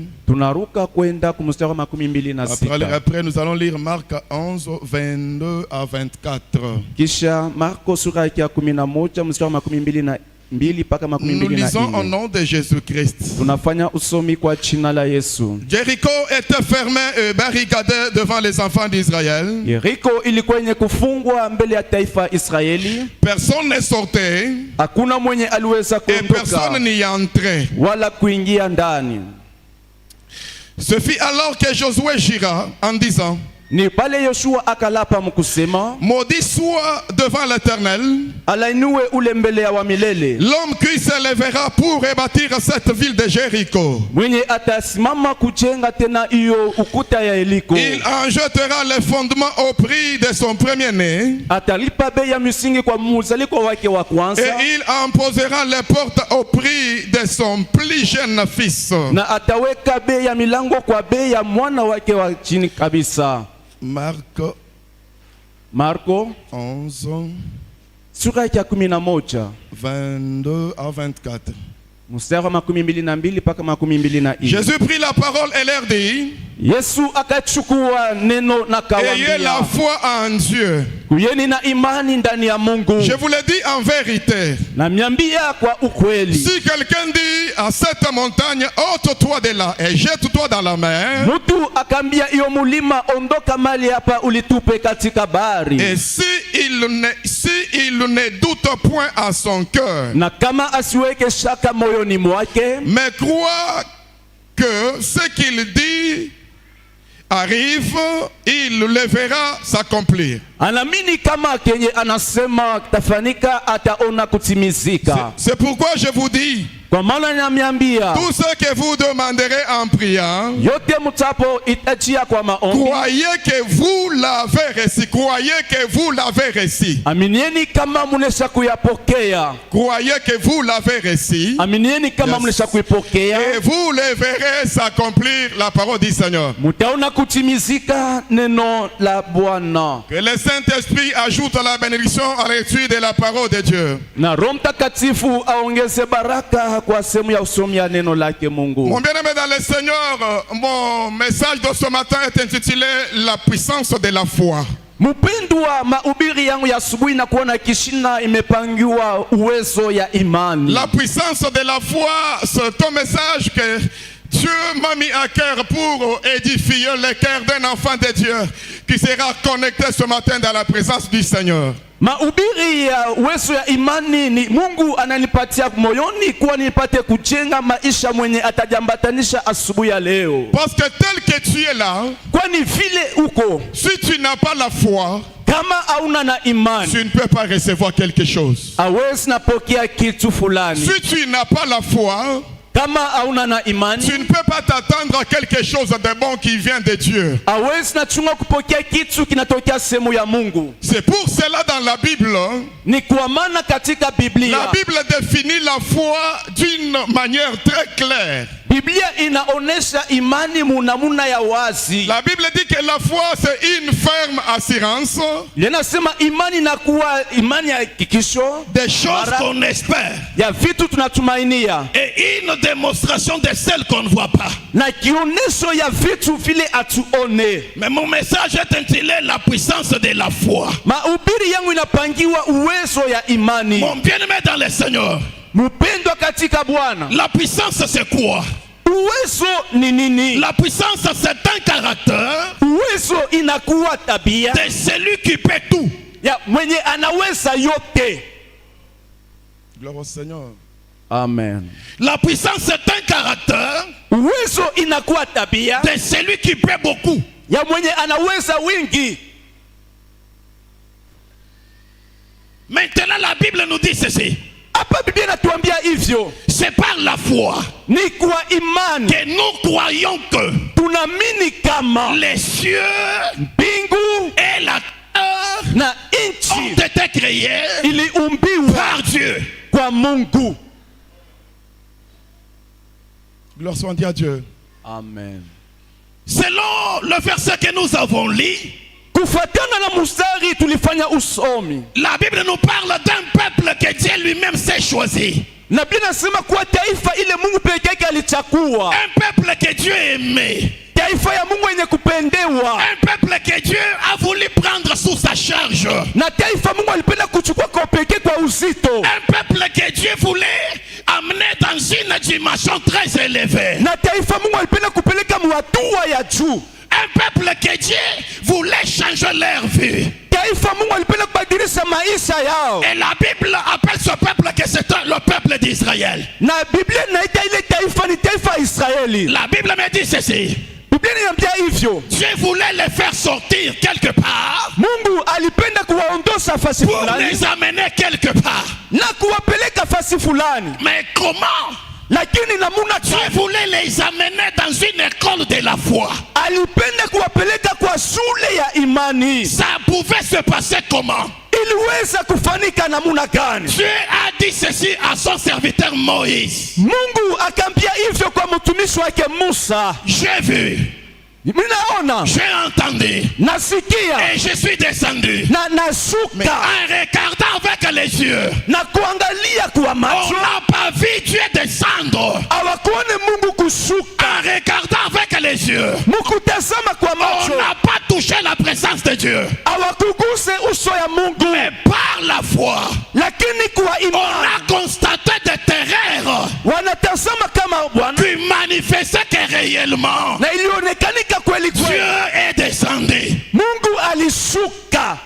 Après, nous allons lire Marc 11, 22 à 24. Nous lisons au nom de Jésus-Christ. Jéricho était fermé et barricadé devant les enfants d'Israël. Personne ne sortait et personne n'y entrait. Ce fut alors que Josué jura en disant: Ni pale Yoshua akalapa mkusema, maudit soit devant l'Éternel l'homme qui se lèvera pour rebâtir cette ville de Jéricho. Il en jettera les fondements au prix de son premier-né, et il en posera les portes au prix de son plus jeune fils. Marc Marco 11, sura ya 11 22 à 24. mstari wa 22 mpaka 24. Jésus prit la parole et leur dit, Yesu akachukua neno na ayez la kawaambia, foi en Dieu. kuyeni na imani ndani ya Mungu. Je vous le dis en vérité. Na miambia kwa ukweli, Si quelqu'un dit à cette montagne, ôte-toi de là et jette-toi dans la mer, mtu akambia iyo mulima, ondoka mali hapa ulitupe katika bahari, et si il ne doute point à son cœur, na kama asiweke shaka moyoni mwake, mais croit que ce qu'il dit arrive, il le verra s'accomplir. anamini kama kenye anasema tafanika, ataona kutimizika. C'est pourquoi je vous dis, Kwa maana namiambia, tout ce que vous demanderez en priant, yote mutapo itajia kwa maombi, croyez que vous l'avez reçu. Croyez que vous l'avez reçu. aminieni kama munesha kuyapokea. Croyez que vous l'avez reçu. Aminieni kama Yes. munesha kuipokea, Et vous le verrez s'accomplir la parole du Seigneur. mutaona kutimizika neno la Bwana. Que le Saint-Esprit ajoute la bénédiction à l'étude de la parole de Dieu. Na Roho Mtakatifu aongeze baraka kwa sehemu ya usomi ya neno lake Mungu. Mon bien-aimé dans le Seigneur, mon message de ce matin est intitulé La puissance de la foi. Mpendwa, mahubiri yangu ya asubuhi na kuona kishina imepangiwa uwezo ya imani. La puissance de la foi, c'est un message que Dieu m'a mis à cœur pour édifier le cœur d'un enfant de Dieu qui sera connecté ce matin dans la présence du Seigneur. Mahubiri ya uwezo ya imani ni Mungu ananipatia moyoni kuwa nipate kujenga maisha mwenye atajambatanisha asubuhi ya leo. Parce que tel que tu es là, Kwani vile uko, si tu n'as pas la foi, kama hauna na imani, tu ne peux pas recevoir quelque chose. hawezi napokea kitu fulani. Si tu n'as pas la foi, Kama hauna na imani, tu ne peux pas t'attendre à quelque chose de bon qui vient de Dieu. hawezi nachunga kupokea kitu kinatokea sehemu ya Mungu. C'est pour cela dans la Bible, Ni kwa maana katika la Biblia, Bible définit la foi d'une manière très claire. Biblia inaonesha imani munamuna ya wazi. La Bible dit que la foi c'est une ferme assurance Linasema imani inakuwa imani ya hakikisho des choses Mara- qu'on espère ya vitu tunatumainia, et une démonstration de celles qu'on ne voit pas. na kionesho ya vitu vile atuone. Mais mon message est intitulé La puissance de la foi. Mahubiri yangu inapangiwa uwezo ya imani. Mon bien-aimé dans le Seigneur, Mpendwa katika Bwana, la puissance c'est quoi? uwezo ni nini? La puissance c'est un caractère Uwezo inakuwa tabia de celui qui peut tout. ya mwenye anaweza yote. Gloire au Seigneur. Amen. La puissance c'est un caractère Uwezo inakuwa tabia de celui qui peut beaucoup. ya mwenye anaweza wingi. Maintenant la Bible nous dit ceci. Hapa Biblia inatuambia hivyo, C'est par la foi ni kwa imani que nous croyons que tunamini kama les cieux mbingu et la terre na ont nchi été créés iliumbiwa par Dieu. kwa Mungu. Gloire soit à Dieu. Amen. Selon le verset que nous avons lu, Kufuatana na mstari tulifanya usomi, la Bible nous parle d'un peuple que Dieu lui-même s'est choisi. na Biblia inasema kuwa taifa ile Mungu peke yake alichagua, Un peuple que Dieu aimait. taifa ya Mungu yenye kupendewa, Un peuple que Dieu a voulu prendre sous sa charge. na taifa Mungu alipenda kuchukua kwa pekee kwa uzito, Un peuple que Dieu voulait amener dans une dimension très élevée. na taifa Mungu alipenda kupeleka hatua ya juu. Un peuple que Dieu voulait changer leur vie. Taifa Mungu alipenda kubadilisha maisha yao, Et la Bible appelle ce peuple que c'est le peuple d'Israël. na Biblia inaita ile taifa ni taifa ya Israeli. La Bible me dit ceci. Biblia inaniambia hivyo, Dieu voulait les faire sortir quelque part Mungu alipenda kuwaondosha fasi pour fulani les amener quelque part. na kuwapeleka fasi fulani, Mais comment? lakini namuna Dieu gani? voulait les amener dans une école de la foi. Alipenda kuwapeleka kwa shule ya imani. Ça pouvait se passer comment? Iliweza kufanika namuna gani? Dieu a dit ceci à son serviteur Moïse. Mungu akaambia hivyo kwa mtumishi wake Musa, J'ai vu Minaona. J'ai entendu. Nasikia. Et je suis descendu. Nashuka. En regardant avec les yeux. Na kuangalia kwa On macho. n'a pas vu Dieu descendre. Hawakuone Mungu kushuka. En regardant avec les yeux. Mukutazama kwa On macho. n'a pas touché la présence de Dieu. Hawakuguse uso ya Mungu. Mais par la foi, Lakini kwa on imani a constaté des terreurs wanatazama kama Bwana qui manifestaient que réellement na ilionekanika kweli Dieu kweli. est descendu. Mungu alishuka.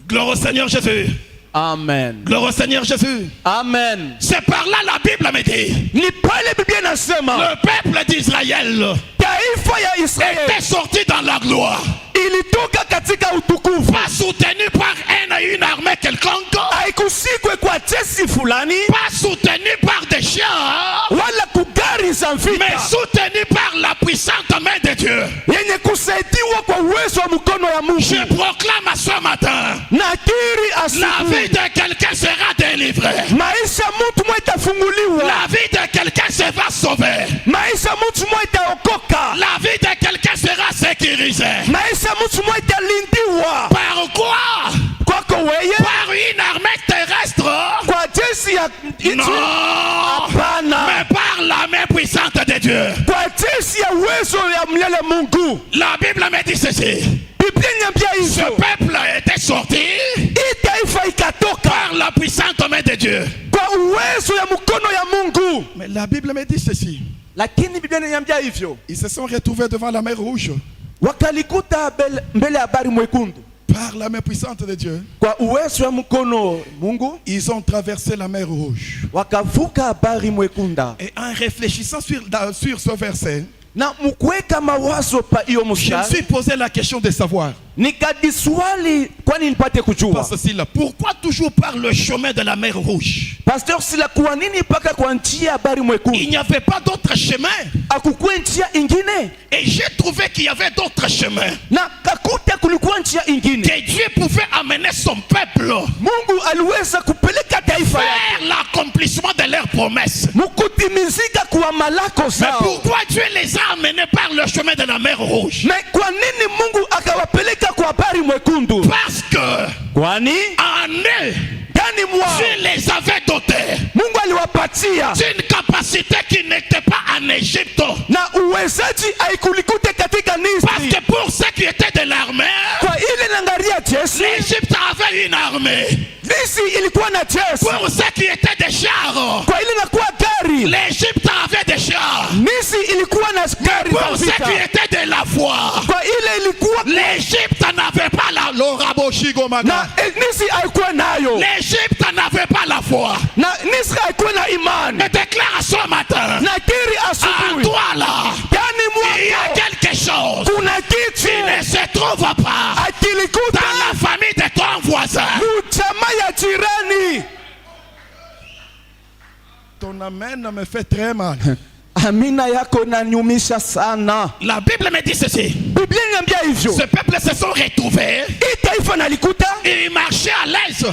Gloire au Seigneur Jésus. Amen. Gloire au Seigneur Jésus. Amen. C'est par là la Bible me dit. Ni pale Biblia inasema Le peuple d'Israël taifa ya Israeli était sorti dans la gloire. ilitoka katika utukufu. Pas soutenu par une armée quelconque. Haikusikwe kwa jeshi fulani Pas soutenu par des chiens. wala kugari za Mais vita, soutenu par la puissante main de Dieu. yenye kusaidiwa kwa uwezo wa mkono ya Mungu. Je proclame à ce matin. Nakiri La asubuhi vie de quelqu'un sera délivrée. maisha mtu mmoja itafunguliwa. La vie de quelqu'un sera sauvée. Maisha mtu mmoja itaokoka. La vie de quelqu'un sera sécurisée. Maisha mtu mmoja italindiwa. Par quoi? Kwako wewe, Par une armée terrestre? kwa jeshi ya nchi, Non. hapana, Mais par la main puissante de Dieu. kwa jeshi ya uwezo ya mlele Mungu. La Bible me dit ceci. Biblia inaniambia Ce hivyo. peuple était sorti Hii taifa ikatoka par la puissante main de Dieu. kwa uwezo ya mkono ya Mungu. Mais la Bible me dit ceci. Lakini Biblia inaniambia hivyo. Ils se sont retrouvés devant la mer Rouge Wakalikuta mbele ya bahari mwekundu par la main puissante de Dieu. kwa uwezo wa mkono Mungu. Ils ont traversé la mer Rouge. Wakavuka bahari mwekunda. Et en réfléchissant sur ce verset, Na mkuweka mawazo pa hiyo je me mstari, suis posé la question de savoir. nikajiswali kwani nipate kujua. Parce que là, pourquoi toujours par le chemin de la mer Rouge? Pastor Sila, kwa nini mpaka kwa njia ya bahari Il mwekundu? n'y avait pas d'autre chemin. Akukuwe njia ingine? Et j'ai trouvé qu'il y avait d'autres chemins. Na kakuta kulikuwa njia ingine. Que Dieu pouvait amener son peuple Mungu aliweza kupeleka taifa yake vers l'accomplissement de leurs promesses. mukutimizika kwa malako Mais zao. pourquoi Dieu les a amenés par le chemin de la mer Rouge? Na kwa nini Mungu akawapeleka kwa bahari mwekundu? Parce que Kwani en eux, ndani mwao Dieu les avait dotés Mungu aliwapatia d'une capacité qui n'était pas en Égypte. na uwezaji haikulikute katika Parce Misri. que pour ceux qui étaient de l'armée, Kwa ile nangaria jeshi, l'Égypte avait une armée. Misri ilikuwa na jeshi. Pour ceux qui étaient des chars, Kwa ile nakuwa gari, l'Égypte avait des chars. Misri ilikuwa na gari za Pour ceux vita. qui étaient de la foi, Kwa ile ilikuwa l'Égypte n'avait pas la na Misri haikuwa nayo. L'Égypte n'avait pas la foi. Na Misri haikuwa na imani. Je déclare ce matin, Na kiri à asubuhi, toi là, ndani il y a mwako quelque chose kuna kitu qui ne se trouve pas akilikuta dans la famille de ton voisin. mujamaa ya jirani. Ton amen me fait très mal. Amina yako inaniumisha sana. La Bible me dit ceci. Biblia inaniambia hivyo. Ce peuple se sont retrouvés. Hii taifa nalikuta Ils marchaient à l'aise.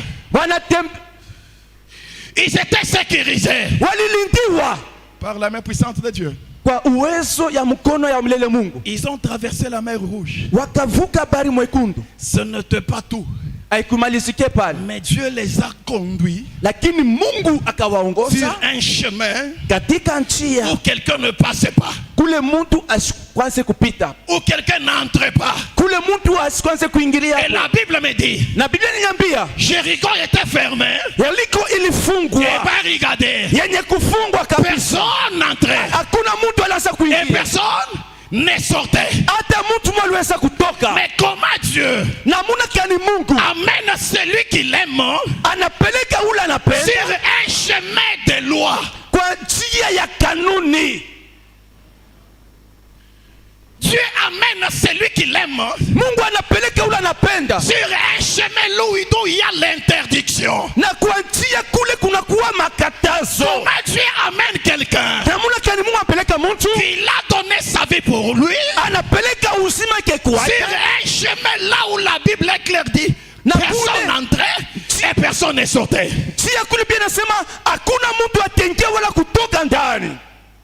Ils étaient sécurisés. walilindiwa Par la main puissante de Dieu. kwa uwezo ya mkono ya mlele Mungu. Ils ont traversé la mer Rouge. Wakavuka bahari mwekundu. Ce n'était pas tout. Haikumalizike pale, Mais Dieu les a conduits lakini Mungu sur akawaongoza un chemin katika njia Où quelqu'un ne passait pas. kule mtu asikwanze kupita, Où quelqu'un n'entrait pas. kule mtu asikwanze kuingilia. Et la Bible me dit, Na Biblia inaniambia Jéricho était fermé Yeriko et ilifungwa, barricadé. yenye kufungwa kabisa. Personne n'entrait. Hakuna mtu aliweza Et kuingia, personne ne sortait. hata mtu mmoja aliweza kutoka. Mais comment Dieu Namuna kani Mungu amène celui qu'il aime anapeleka ule anapenda sur un chemin de loi? kwa njia ya kanuni. Dieu amène celui qu'il aime Mungu anapeleka ule anapenda sur un chemin où il y a l'interdiction. na kwa njia kule kunakuwa makatazo. Comment Dieu amène quelqu'un Namuna kani Mungu anapeleka mtu qui a donné sa vie pour lui anapeleka uzima wake sur kwake un chemin là où la Bible est claire dit Na personne kule- n'entrait et personne ne sortait. njia kule. Pia nasema hakuna mtu atengea wala kutoka ndani.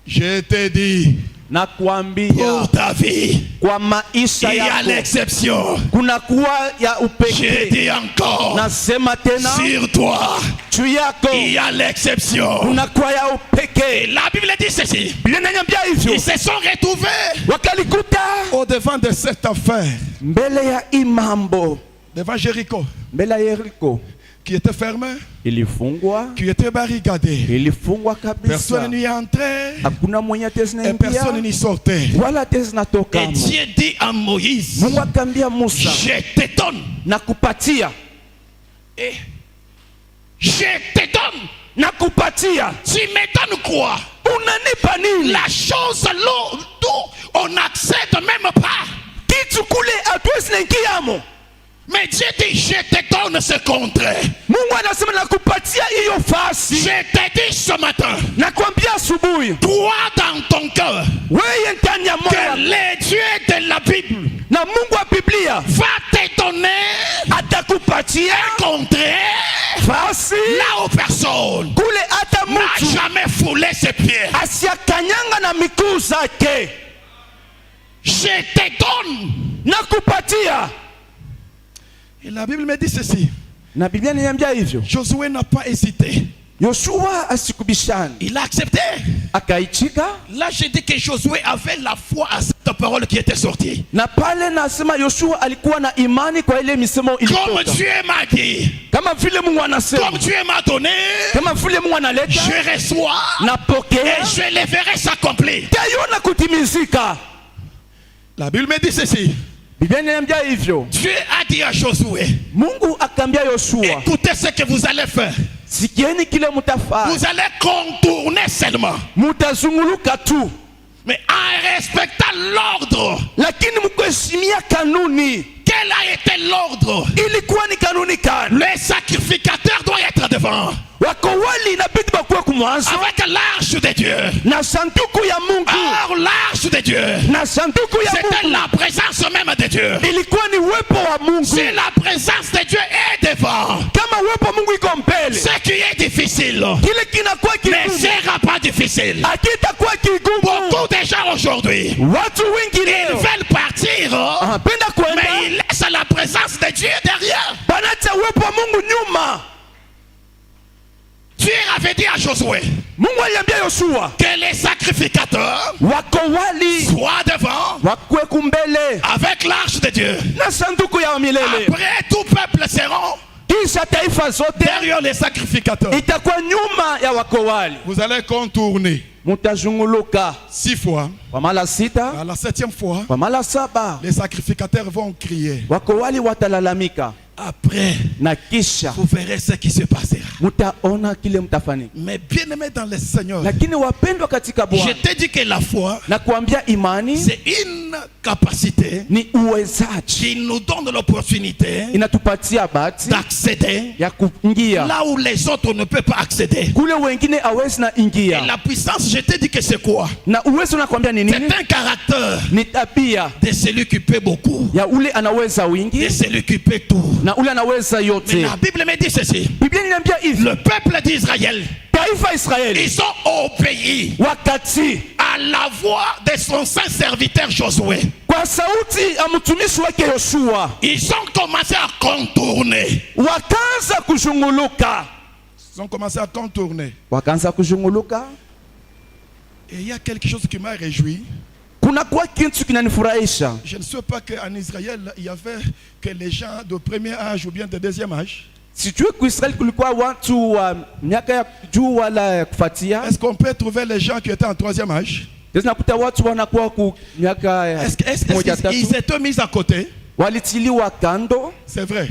Je te dis, nakwambia pour ta vie, kwa maisha il y a yako l'exception. kuna kuwa ya Je upekee. dis encore, Nasema tena sur toi, juu yako il y a l'exception. kuna kuwa ya Et upekee. la Bible dit ceci. Biblia inaniambia hivyo, Ils se sont retrouvés wakalikuta Au devant de cette affaire, mbele ya imambo, devant Jéricho, mbele ya Yeriko, qui était fermé, ilifungwa, qui était barricadé. ilifungwa Personne kabisa, n'y entrait hakuna mwenye et tezinaingia personne n'y sortait. wala tezinatoka. et Dieu dit à Moïse, Mungu akaambia Musa, je te donne, nakupatia, je te donne. nakupatia. Tu me donnes quoi? Unanipa nini? La chose d'où on n'accède même pas. Kitu kule hatuwezi naingiamo. Mais Dieu dit, je te donne ce contraire. Mungu anasema nakupatia hiyo fasi. Je te dis ce matin, Nakwambia asubuhi, crois dans ton cœur wewe ndani ya moyo que wako, le Dieu de la Bible na Mungu wa Biblia va te donner atakupatia un contraire fasi là où personne kule hata n'a mtu jamais foulé ses pieds. asiakanyanga na miguu zake. Je te donne. Nakupatia. Et la Bible me dit ceci. Na Biblia inaniambia hivyo. Josué n'a pas hésité. Yoshua asikubishani, Il a accepté. akaichika. Là, je dis que Josué avait la foi à cette parole qui était sortie. Na pale nasema Yoshua alikuwa na imani kwa ile misemo Comme ilitoka, Dieu m'a dit, kama vile Mungu anasema, comme Dieu m'a donné, kama vile Mungu analeta, je reçois napokea, et je le verrai s'accomplir. tayona kutimizika. La Bible me dit ceci. Biblia inaniambia hivyo. Dieu a dit à Josué, Mungu akaambia Yoshua, écoutez ce que vous allez faire. sikieni kile mutafanya, Vous allez contourner seulement, mutazunguluka tu, mais en respectant l'ordre. lakini mkuheshimia kanuni. Quel a été l'ordre? Ilikuwa ni kanuni gani? Le sacrificateur doit être devant, Wako wali inabidi bakuwe kumwanzo avec l'arche de Dieu. na sanduku ya Mungu, Or, l'arche de Dieu, na sanduku ya c'était Mungu la présence même de Dieu. ilikuwa ni uwepo wa Mungu. Si la présence de Dieu est devant, Kama uwepo wa Mungu iko mbele, ce qui est difficile kile kinakuwa ne kigumu, sera pas difficile. akitakuwa kigumu. Beaucoup de gens aujourd'hui, Watu wengi ils leo veulent partir, anapenda mais kwenda, ils laissent la présence de Dieu derrière. banacha uwepo wa Mungu nyuma. Dieu avait dit à Josué Mungu aliambia Yoshua, que les sacrificateurs wako wali soient devant wakuwe kumbele avec l'arche de Dieu. na sanduku ya milele, Après, tout peuple seront kisha taifa zote Derrière les sacrificateurs, itakuwa nyuma ya wako wali. vous allez contourner Mutazunguluka 6 fois. kwa mara sita, À la 7e fois, kwa mara saba, les sacrificateurs vont crier. wako wali watalalamika, Après, na kisha vous verrez ce qui se passera. mutaona kile mtafanyika. Mais bien aimé dans le Seigneur, Lakini wapendwa katika Je Bwana, te dis que la foi, na kuambia imani c'est une capacité ni uwezaji, qui nous donne l'opportunité inatupatia bahati d'accéder ya kuingia là où les autres ne peuvent pas accéder. kule wengine awezi na Et ingia. la puissance, je te dis que c'est quoi? Na uwezo nakwambia ni nini? C'est un caractère Ni tabia de celui qui peut beaucoup, ya ule anaweza de wingi celui qui peut tout. na ule anaweza Mais yote. la Bible me dit ceci. Biblia inaniambia hivi, Le peuple d'Israël, taifa Israeli ils ont obéi wakati à la voix de son saint serviteur Josué. kwa sauti ya mtumishi wake Yoshua, Ils ont commencé à contourner. wakaanza kuzunguluka, ils ont commencé à contourner. wakaanza kuzunguluka. Et il y a quelque chose qui m'a réjoui. Kuna kwa kitu kinanifurahisha. Je ne sais pas qu'en Israël, il y avait que les gens de premier âge ou bien de deuxième âge. Sijui kuisraeli kulikuwa watu wa miaka ya juu wala ya kufuatia. Est-ce qu'on peut trouver les gens qui étaient en troisième âge? Nakuta watu wanakuwa ku miaka ya Est-ce moja qu'ils tatu, étaient mis à côté? walitiliwa kando. C'est vrai.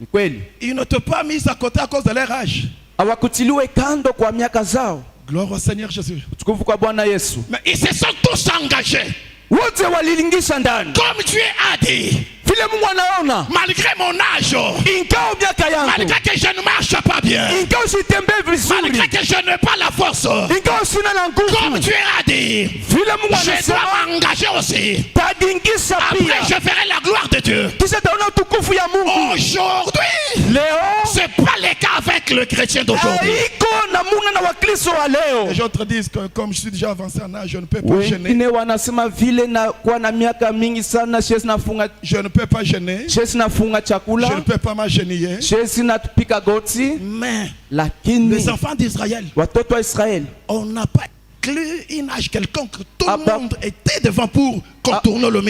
Ni kweli, Ils n'étaient pas mis à côté à cause de leur âge. hawakutiliwe kando kwa miaka zao. Gloire au Seigneur Jésus. Utukufu kwa Bwana Yesu. Mais ils se sont tous engagés. Wote walilingisha ndani Comme Dieu a dit, vile Mungu anaona, malgré mon âge, ingawa miaka yangu, malgré que je ne marche pas bien, ingawa sitembee vizuri, malgré que je n'ai pas la force, ingawa sina na comme nguvu, Dieu a dit, vile Mungu je anasema dois m'engager aussi. tadingisha Après, pia, je ferai la gloire de Dieu. kisha taona utukufu ya Mungu. Aujourd'hui, Leo ce n'est pas le cas avec avec le chrétien d'aujourd'hui. haiko namuna na wakristo wa leo. Les autres disent que comme je suis déjà avancé en âge, je ne peux pas gêner. Wengine wanasema vile na kuwa na miaka mingi sana siwezi nafunga, Je ne peux pas gêner. siwezi nafunga Je ne chakula, peux pas m'agenouiller. siwezi natupika goti. Mais Lakini les enfants d'Israël, watoto wa Israeli on n'a pas inclus un âge quelconque. Tout Ah le bah. monde était devant pour contourner le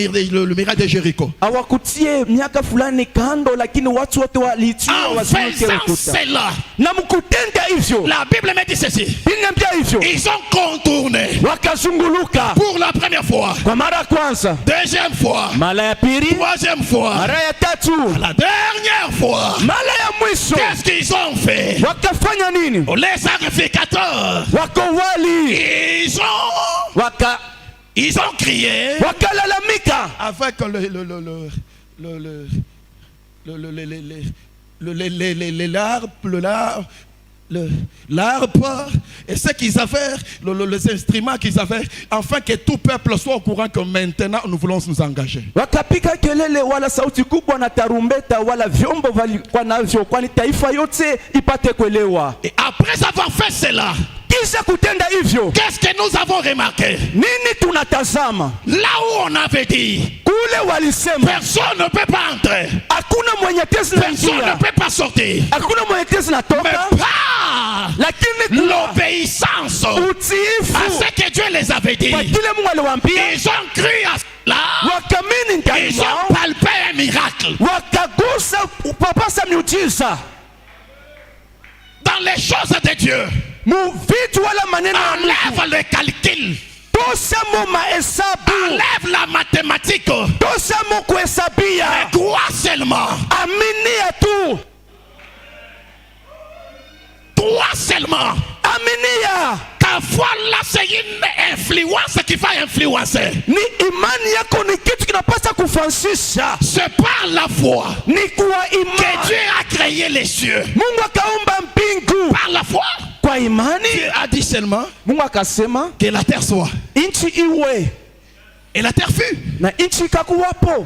miracle de Jéricho. hawakutie miaka fulani kando, lakini watu wote waliitiwa En wazunguke faisant ukuta. cela, Na mkutenda hivyo, la Bible me dit ceci. inambia hivyo, Ils ont contourné wakazunguluka pour la première fois, kwa mara ya kwanza, deuxième fois, mara ya pili, troisième fois, mara ya tatu, la dernière fois. mara ya mwisho. Qu'est-ce qu'ils ont fait? Wakafanya nini? Les sacrificateurs, Wakowali ils ont crié wakalalamika Avec l'arbre et ce qu'ils avaient, les instruments qu'ils avaient, afin que tout peuple soit au courant que maintenant nous voulons nous engager. wakapika kelele, wala sauti kubwa na tarumbeta, wala vyombo walikuwa navyo, kwani taifa yote ipate kuelewa. et après avoir fait cela, Kisha kutenda hivyo, qu'est-ce que nous avons remarqué? nini tunatazama? Là où on avait dit Kule walisema personne ne peut pas entrer, hakuna mwenye tezi na personne njia, ne peut pas sortir, hakuna mwenye tezi na mais toka, par lakini kuna l'obéissance à utiifu ce que Dieu les avait dit, kwa kile Mungu aliwaambia, ils ont cru à cela, wakamini ndani ils ont mwao, palpé un miracle. wakagusa papasa miujiza Dans les choses de Dieu, mu vitu wala maneno ya Mungu. enlève le calcul, Tosha mu mahesabu, enlève la mathématique, tosha mu kuhesabia, crois seulement, aminia tu, crois seulement. aminia. Ta foi là, c'est une influence qui va influencer. Ni imani yako ni kitu kinapasa kufansisha, C'est par la foi ni kuwa que imani. Dieu a créé les cieux. Mungu akaumba mbingu Par la foi, kwa imani. Dieu a dit seulement Mungu akasema que la terre soit. nchi iwe, Et la terre fut. na nchi ikakuwapo.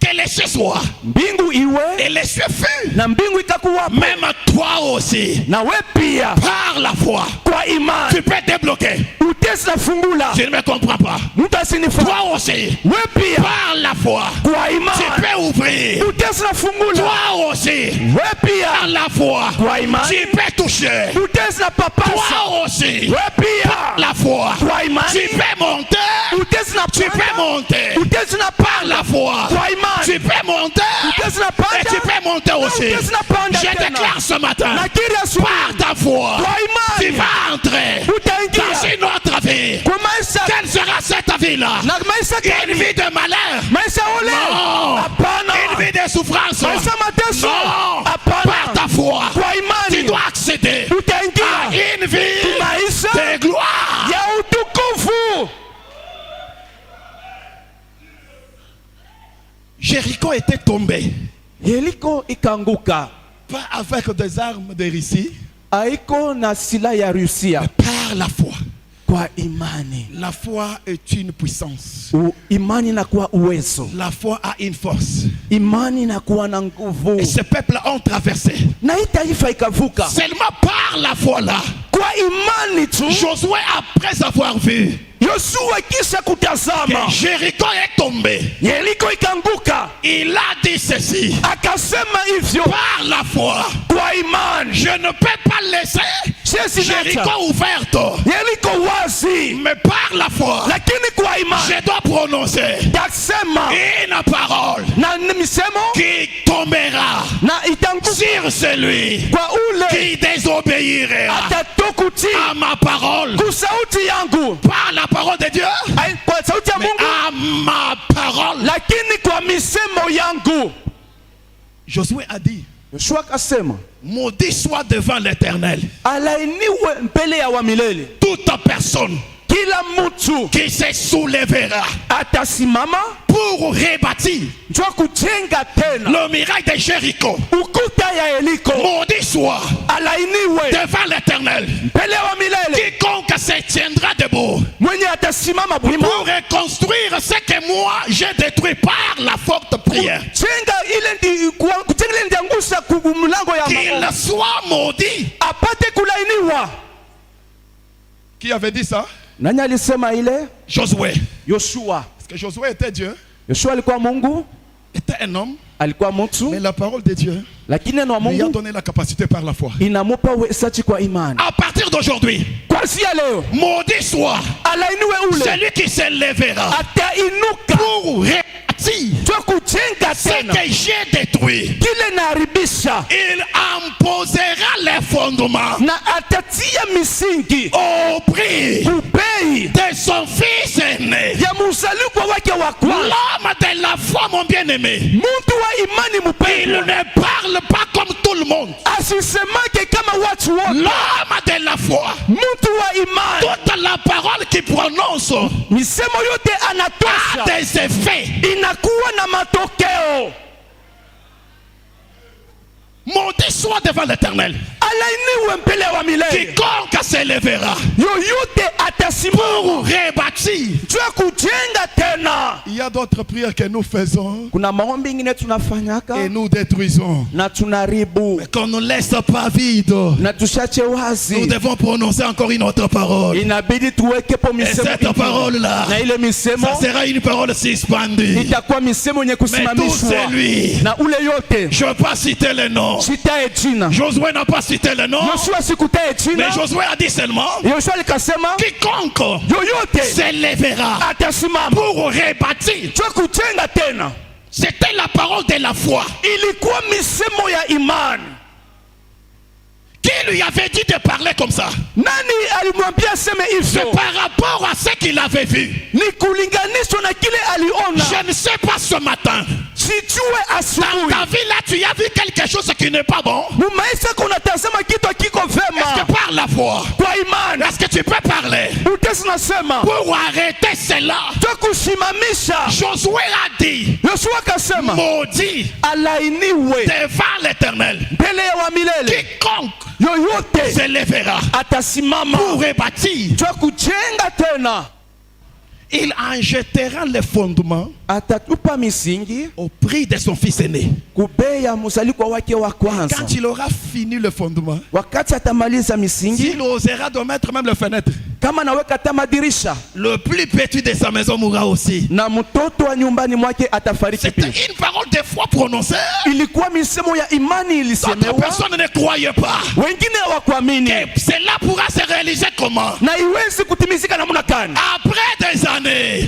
que les cieux soient. Mbingu iwe, Et les cieux furent. na mbingu ikakuwapo. Même toi aussi, Na we pia par la foi, kwa imani tu peux débloquer. utezi na fungula. Je ne me comprends pas. Mtu asinifa. Toi aussi, We pia par la foi, kwa tu imani peux ouvrir. utezi na fungula. Toi aussi, We par pia la foi, kwa imani tu peux toucher. utezi na papasa. Toi aussi, We par pia la foi, kwa imani tu peux monter. utezi na Tu peux panda. monter. Utezi na Par panda la foi, kwa imani. tu peux monter. Utezi na Et panda. tu peux monter aussi. utezi na panda Je tena. déclare ce matin, Nakiri asubuhi par ta foi, kwa tu imani vas entrer dans utaingia une autre vie. kwa maisha. Quelle sera cette vie-là? Na maisha Une gani? vie de malheur? Maisha ole? Non. Hapana. Une vie de souffrance? Maisha mateso? Non. Hapana. Par ta foi, Kwa tu imani dois accéder à utaingia une vie maisha de gloire. ya utukufu. Jéricho était tombé. Yeriko ikaanguka, Pas avec des armes de Russie, haiko na silaha ya Rusia, par la foi. kwa imani. La foi est une puissance. Imani inakuwa uwezo, La foi a une force. imani inakuwa na nguvu, Et ces peuples ont traversé. na hii taifa ikavuka Seulement par la foi là, kwa imani tu. Josué, après avoir vu Yoshua kisha kutazama que Jéricho est tombé, Yeriko ikaanguka, il a dit ceci: akasema hivyo par la foi, kwa imani, je ne peux pas laisser siwezi Jéricho acha ouverte, Yeriko wazi, mais par la foi, lakini kwa imani je dois prononcer tasema une parole na misemo qui tombera na itanguka sur celui kwa ule qui désobéira atatokuti à ma parole. kusauti yangu, Par la parole de Dieu, kwa sauti ya mais Mungu, à ma parole. lakini kwa misemo yangu. Josué a dit, Yoshua akasema Maudit soit devant l'Éternel alainiwe mbele ya wa milele toute personne kila mtu qui se soulèvera atasimama pour rebâtir njoo kujenga tena le miracle de Jéricho. ukuta ya Yeriko. Maudit soit Alainiwe devant l'Éternel mbele ya wa milele quiconque se tiendra debout mwenye atasimama bwima pour reconstruire ce que moi j'ai détruit par la forte prière. kujenga ile ndiangusha mlango ya qu'il maombi soit maudit. apate kulainiwa. Qui avait dit ça? Nani alisema ile? Josué. Yoshua. Parce que Josué était Dieu, Yoshua alikuwa Mungu, était un homme, alikuwa mtu, mais la parole de Dieu lakini neno la lui a Mungu donné la capacité par la foi. inamupa uwezaji kwa imani. À partir d'aujourd'hui, Kuanzia leo maudit soit alainiwe ule celui qui s'élèvera atainuka pour rebâtir twa kujenga ce tena que j'ai détruit. kile naharibisha, Il imposera les fondements na atatia misingi au prix kubei de son fils aîné. ya mzalikwa wake wa kwanza. L'homme de la foi, mon bien-aimé, Mtu wa imani il mpendwa ne parle pas comme tout le monde. asisemake kama watu wote. L'homme de la foi, Mtu wa imani toute la parole qu'il prononce misemo yote a anatosha, des effets. inakuwa na matokeo. Maudit soit devant l'Éternel. Alainiwe mbele wa milele, Quiconque s'élèvera yoyote atasimama pour rebâtir. jua kujenga tena. Il y a d'autres prières que nous faisons Kuna maombi ingine tunafanyaka et nous détruisons. na tunaribu Mais qu'on ne laisse pas vide. na tushache Nous wazi, devons prononcer encore une autre parole. inabidi tuwekepo Et misemo cette ingine. parole-là, na ile misemo ça sera une parole suspendue. itakuwa misemo yenye Mais tout kusimamishwa celui, na ule yote. je ne veux pas citer le nom. Sitae jina, Josué n'a pas cité le nom, Yoshua sikutae jina, mais Josué a dit seulement Yoshua likasema quiconque yoyote s'élèvera atasimama pour rebâtir. jua kujenga tena. C'était la parole de la foi Ilikuwa misemo ya imani. qui lui avait dit de parler comme ça. Nani alimwambia aseme C'est hivyo? par rapport à ce qu'il avait vu. Ni kulinganishwa na kile aliona. Je ne sais pas ce matin. Sijue Dans asubuhi ta vie là, tu as vu quelque chose qui n'est pas bon. mumaisha kunatazama kitu akiko Est-ce vema que par la foi, kwa imani est-ce que tu peux parler utesi nasema pour arrêter cela? twa kusimamisha. Josué a dit, Yoshua akasema maudit alainiwe devant l'Éternel. mbele ya wa milele Quiconque yoyote s'élèvera atasimama pour rebâtir, twa kujenga tena, Il en jettera les fondements atatupa misingi au prix de son fils aîné. kubei ya mzalikwa wake wa kwanza. Quand il aura fini le fondement, Wakati atamaliza misingi, s'il osera de mettre même les fenêtres, kama naweka hata madirisha, le plus petit de sa maison mourra aussi. na mtoto wa nyumbani mwake atafariki c'était pia. une parole de foi prononcée. Ilikuwa misemo ya imani D'autres ilisemewa, personnes ne croyaient pas. wengine hawakuamini, Et cela pourra se réaliser comment? na iwezi kutimizika namna gani? Après des années,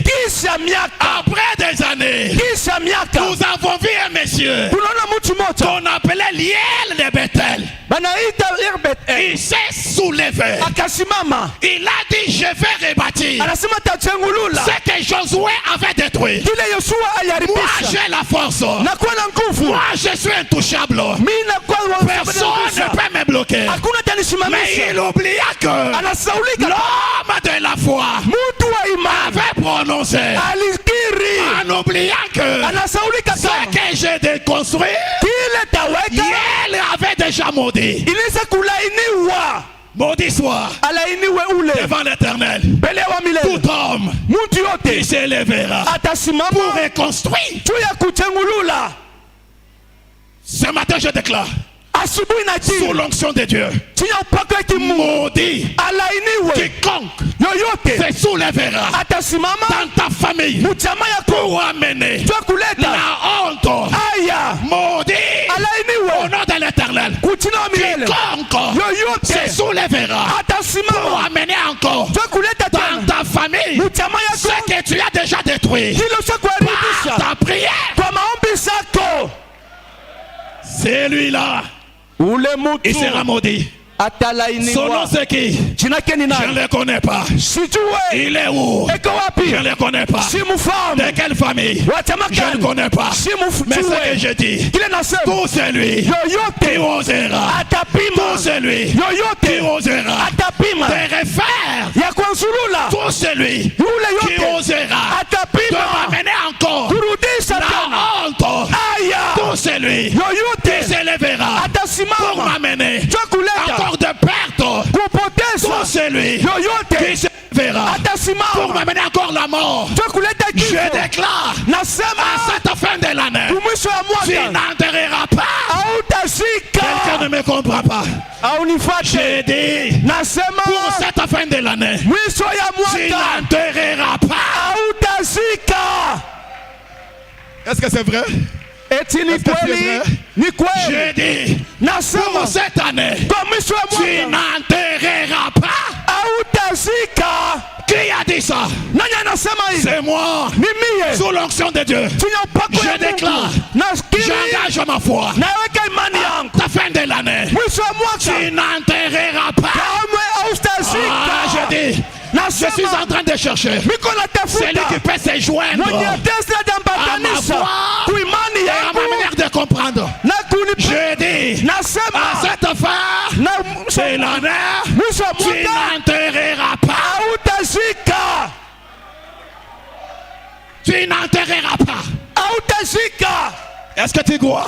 Kisha miaka, après des années, kisha miaka, nous avons vu un monsieur tunaona mtu mmoja qu'on appelait Liel de Bethel. banaita Herbert, Il s'est soulevé. akasimama Il a dit, je vais rebâtir anasema tajengulula ce que Josué avait détruit. kile Yoshua Moi, aliharibisha, j'ai la force. nakuwa na nguvu, Moi, je suis intouchable. mimi nakuwa Personne ne peut me bloquer. hakuna Mais atanisimamisha. il oublia que Anasaulika l'homme de la foi mtu wa imani avait prononcé, alikiri, en oubliant que anasaulika ce kama que j'ai déconstruit, kile taweka il avait déjà maudit. inaweza kulainiwa, Maudit soit alainiwe ule devant l'Éternel mbele wa milele. tout homme Mtu qui yote s'élèvera pour atasimama reconstruire. juu ya kuchengulula. Ce matin, je déclare, Asubuhi na sous jioni, l'onction de Dieu, chini ya upako wa Mungu, maudit alainiwe quiconque yoyote se soulèvera atasimama dans ta famille mchama yako pour amener juu ya kuleta la honte. aya, Maudit au alainiwe nom de l'Éternel. kuchina wa milele Quiconque yoyote se soulèvera pour atasimama amener encore juu ya kuleta dans tena ta famille mchama ce yako que tu as déjà détruit kile cha par kuharibisha ta prière. kwa maombi zako. Celui-là, Ule il mtu sera maudit. Son nom atalainiwa. c'est qui? Jina yake ni Je nani? ne le connais pas. Sijue Il est où? eko wapi, Je ne le connais pas. si mfahamu De quelle famille? wa chama Je ne gani, connais pas. si Mais ce que mjue je dis, kile nasema. tout celui qui Yoyote osera, atapima, tout celui qui yoyote osera atapima de refaire, ya kwanzulula, tout celui yule qui yote osera de atapima m'amener encore kurudisha la tena honte, aya, tout celui qui yoyote s'élèvera pour atasimama m'amener juu ya kuleta encore de perte, tout kupoteza, celui qui yoyote s'élèvera pour atasimama m'amener encore la mort. juu ya kuleta Je kifo. déclare Nasema à cette fin de l'année, kumwisho wa tu mwaka n'enterreras pas hautazika pas. aunifate. J'ai dit, Nasema pour cette fin de l'année, mwisho ya tu mwaka n'enterreras pas. hautazika. Est-ce que c'est vrai? Eti ni Est-ce que c'est kweli? vrai? Ni kweli. J'ai dit, Nasema pour cette année, kwa mwisho ya tu mwaka n'enterreras pas. hautazika. Qui a dit ça? Nani anasema hivi? C'est moi. Ni mie. Sous l'onction de Dieu, Chini ya upako ya je Mungu. déclare, Nasikiri j'engage ma foi. naweka imani yangu. La fin de l'année, Mwisho wa tu mwaka n'enterreras pas. kamwe hautazika. Ah, je dis, je suis en train de chercher Niko celui qui natafuta peut se joindre mwenye tesi à ma hajambatanisha foi kuimani et à ma yangu manière de comprendre. na kunipa. Je dis, à Nasema cette fin na de l'année, mwisho wa tu mwaka n'enterreras pas. hautazika. Tu n'enterreras pas. Hautazika. Est-ce que tu crois?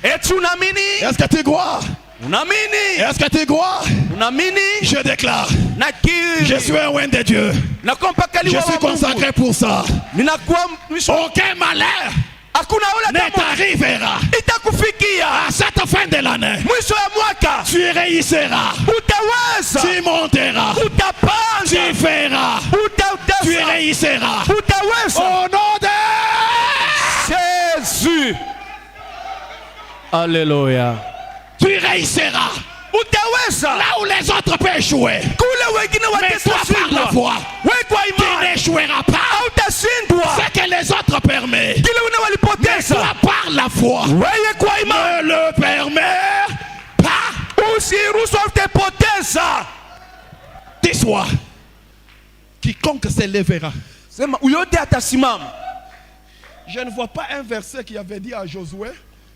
Eti unaamini? Est-ce que tu crois? Unaamini? Est-ce que tu crois? Unaamini? Je déclare, Nakiri. je suis un oint de Dieu. Nakuwa Je mpakaliwa suis wa Mungu. consacré pour ça. Ninakuwa mwisho. Aucun malheur Hakuna ule ne tamu t'arrivera. itakufikia. À cette fin de l'année, Mwisho ya mwaka tu réussiras. utaweza. Tu monteras. Utapanda. Tu feras. Tu Utautesa. réussiras. Utaweza. Au nom de Jésus. Alléluia. tu réussiras. Utaweza. Là où les autres peuvent échouer, Kule wengine mais toi par la watashindwa. foi, Wewe kwa tu imani n'échoueras pas. hautashindwa. Ce que les autres permettent, Kile une mais walipoteza. toi par la foi, Wewe kwa imani ne le permets pas. usiruhusu utapoteza. Dis-toi, Quiconque s'élèvera. Sema uyote atasimama. Je ne vois pas un verset qui avait dit à Josué,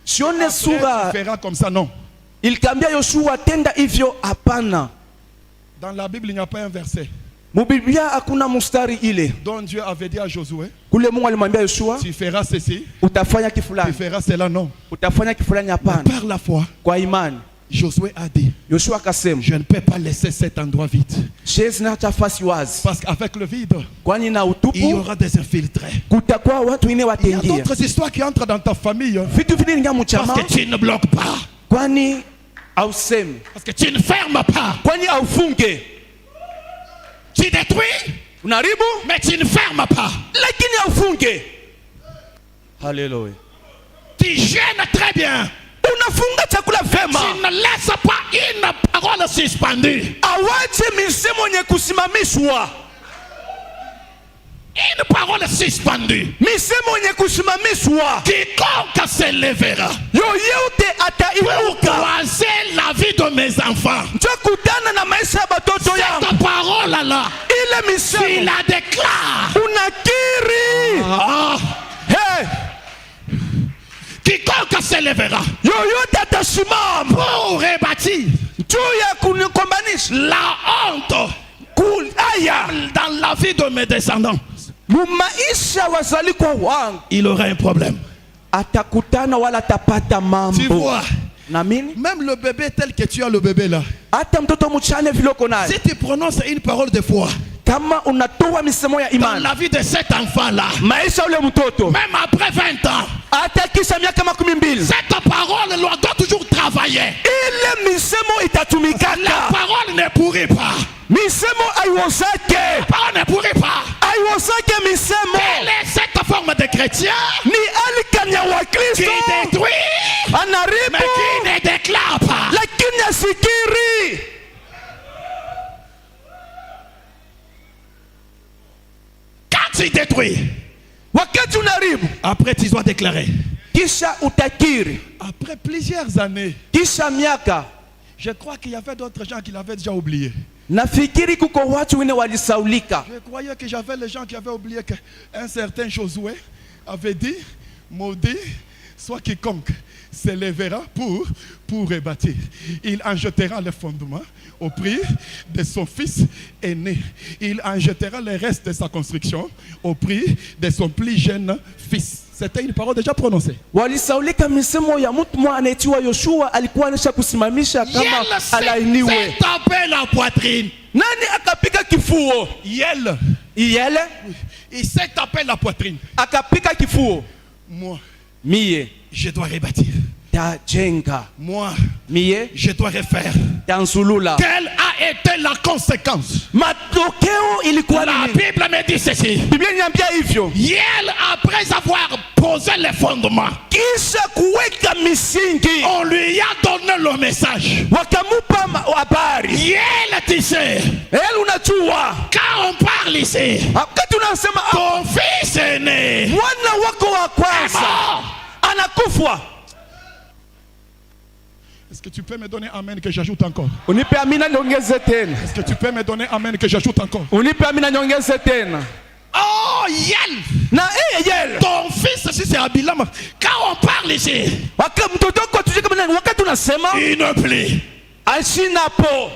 Sione après, sura tu feras comme ça. Non. ilikambia Yoshua tenda hivyo, hapana. Dans la Bible, il n'y a pas un verset Mubiblia hakuna mustari ile. dont Dieu avait dit à Josué, Kule Mungu alimwambia Yoshua tu feras ceci, utafanya tu kifulani. feras cela. Non. Utafanya kifulani, hapana. Par la foi, Kwa imani Josué a dit, Yoshua akasema je ne peux pas laisser cet endroit vide. siwezi naacha fasi wazi, Parce qu'avec le vide, kwani na il y utupu aura des infiltrés. kutakuwa watu wengine Il y a wataingia. d'autres histoires qui entrent dans ta famille. Vitu vingine nga mchama, Parce que tu ne bloques pas. kwani ausemi, Parce que tu ne fermes pas. kwani aufunge. Tu détruis, Unaribu mais tu ne fermes pas. lakini aufunge. Haleluya. Tu gênes très bien. Unafunga chakula vema, Tu ne laisses pas une parole suspendue. awache misemo yenye kusimamishwa. Une parole suspendue. Misemo yenye kusimamishwa, Quiconque se lèvera yoyote pour atainuka croiser la vie de mes enfants. njo kutana na maisha ya batoto yangu. Cette parole-là, Ile tu misemo la déclares. unakiri. Ah, Hey, quiconque se lèvera yoyote atasimama pour rebâtir juu ya kunikombanisha la honte kulaya dans la vie de mes descendants, mumaisha wazalikwa wangu, il aura un problème. atakutana wala atapata Tu mambo. vois, Namini même le bébé tel que tu as le bébé là, hata mtoto mchane vile uko naye, si tu prononces une parole de foi kama unatoa misemo ya Dans imani la vie de cet enfant-là, maisha ule mtoto, même après 20 ans, hata kisha miaka 12 cette parole doit toujours travailler. ile misemo La itatumikaka. parole ne pourrit pas. Misemo aiwozake, La parole ne pourrit pas. aiwozake misemo Quelle est cette forme de chrétien ni alikanya wa qui Kristo détruit, mais anaribu qui ne déclare pas? lakini asikiri. Quand tu détruis, Wakati unaribu après tu dois déclarer. kisha utakiri, après plusieurs années, kisha miaka je crois qu'il y avait d'autres gens qui l'avaient déjà oublié. nafikiri kuko watu wengine walisaulika. Je croyais que j'avais les gens qui avaient oublié qu'un certain Josué avait dit, maudit soit quiconque se lèvera pour rebâtir. Il en jettera les fondements au prix de son fils aîné. Il en jettera le reste de sa construction au prix de son plus jeune fils. C'était une parole déjà prononcée. Walisaulika misemo ya mtu mmoja anaitwa Yoshua, alikuwa anisha kusimamisha kama Yel s'est alainiwe. tapé la poitrine. Nani akapika kifuo? Yel, Iyele il s'est tapé la poitrine. akapika kifuo. Moi, Mie je dois rebâtir. tajenga Moi, miye je dois refaire. tanzulula. Quelle a été la conséquence? Matokeo ilikuwa La nini? Bible me dit ceci. Biblia inaniambia hivyo. Hier, après avoir posé les fondements, Kisha kuweka misingi, on lui a donné le message. wakamupa habari. Hier, tu sais, Unajua, quand on parle ici, wakati unasema ton fils est né. mwana wako wa est kwanza mort. anakufa. Est-ce que tu peux me donner amen que j'ajoute encore? Unipe amina niongeze tena. Est-ce que tu peux me donner amen que j'ajoute encore? Unipe amina niongeze tena. Oh, Yel, Na yele. ton fils, si c'est Abilam, quand on parle ici, Wakati mtoto wako tuje kama nani, wakati unasema il ne plie. ashinapo.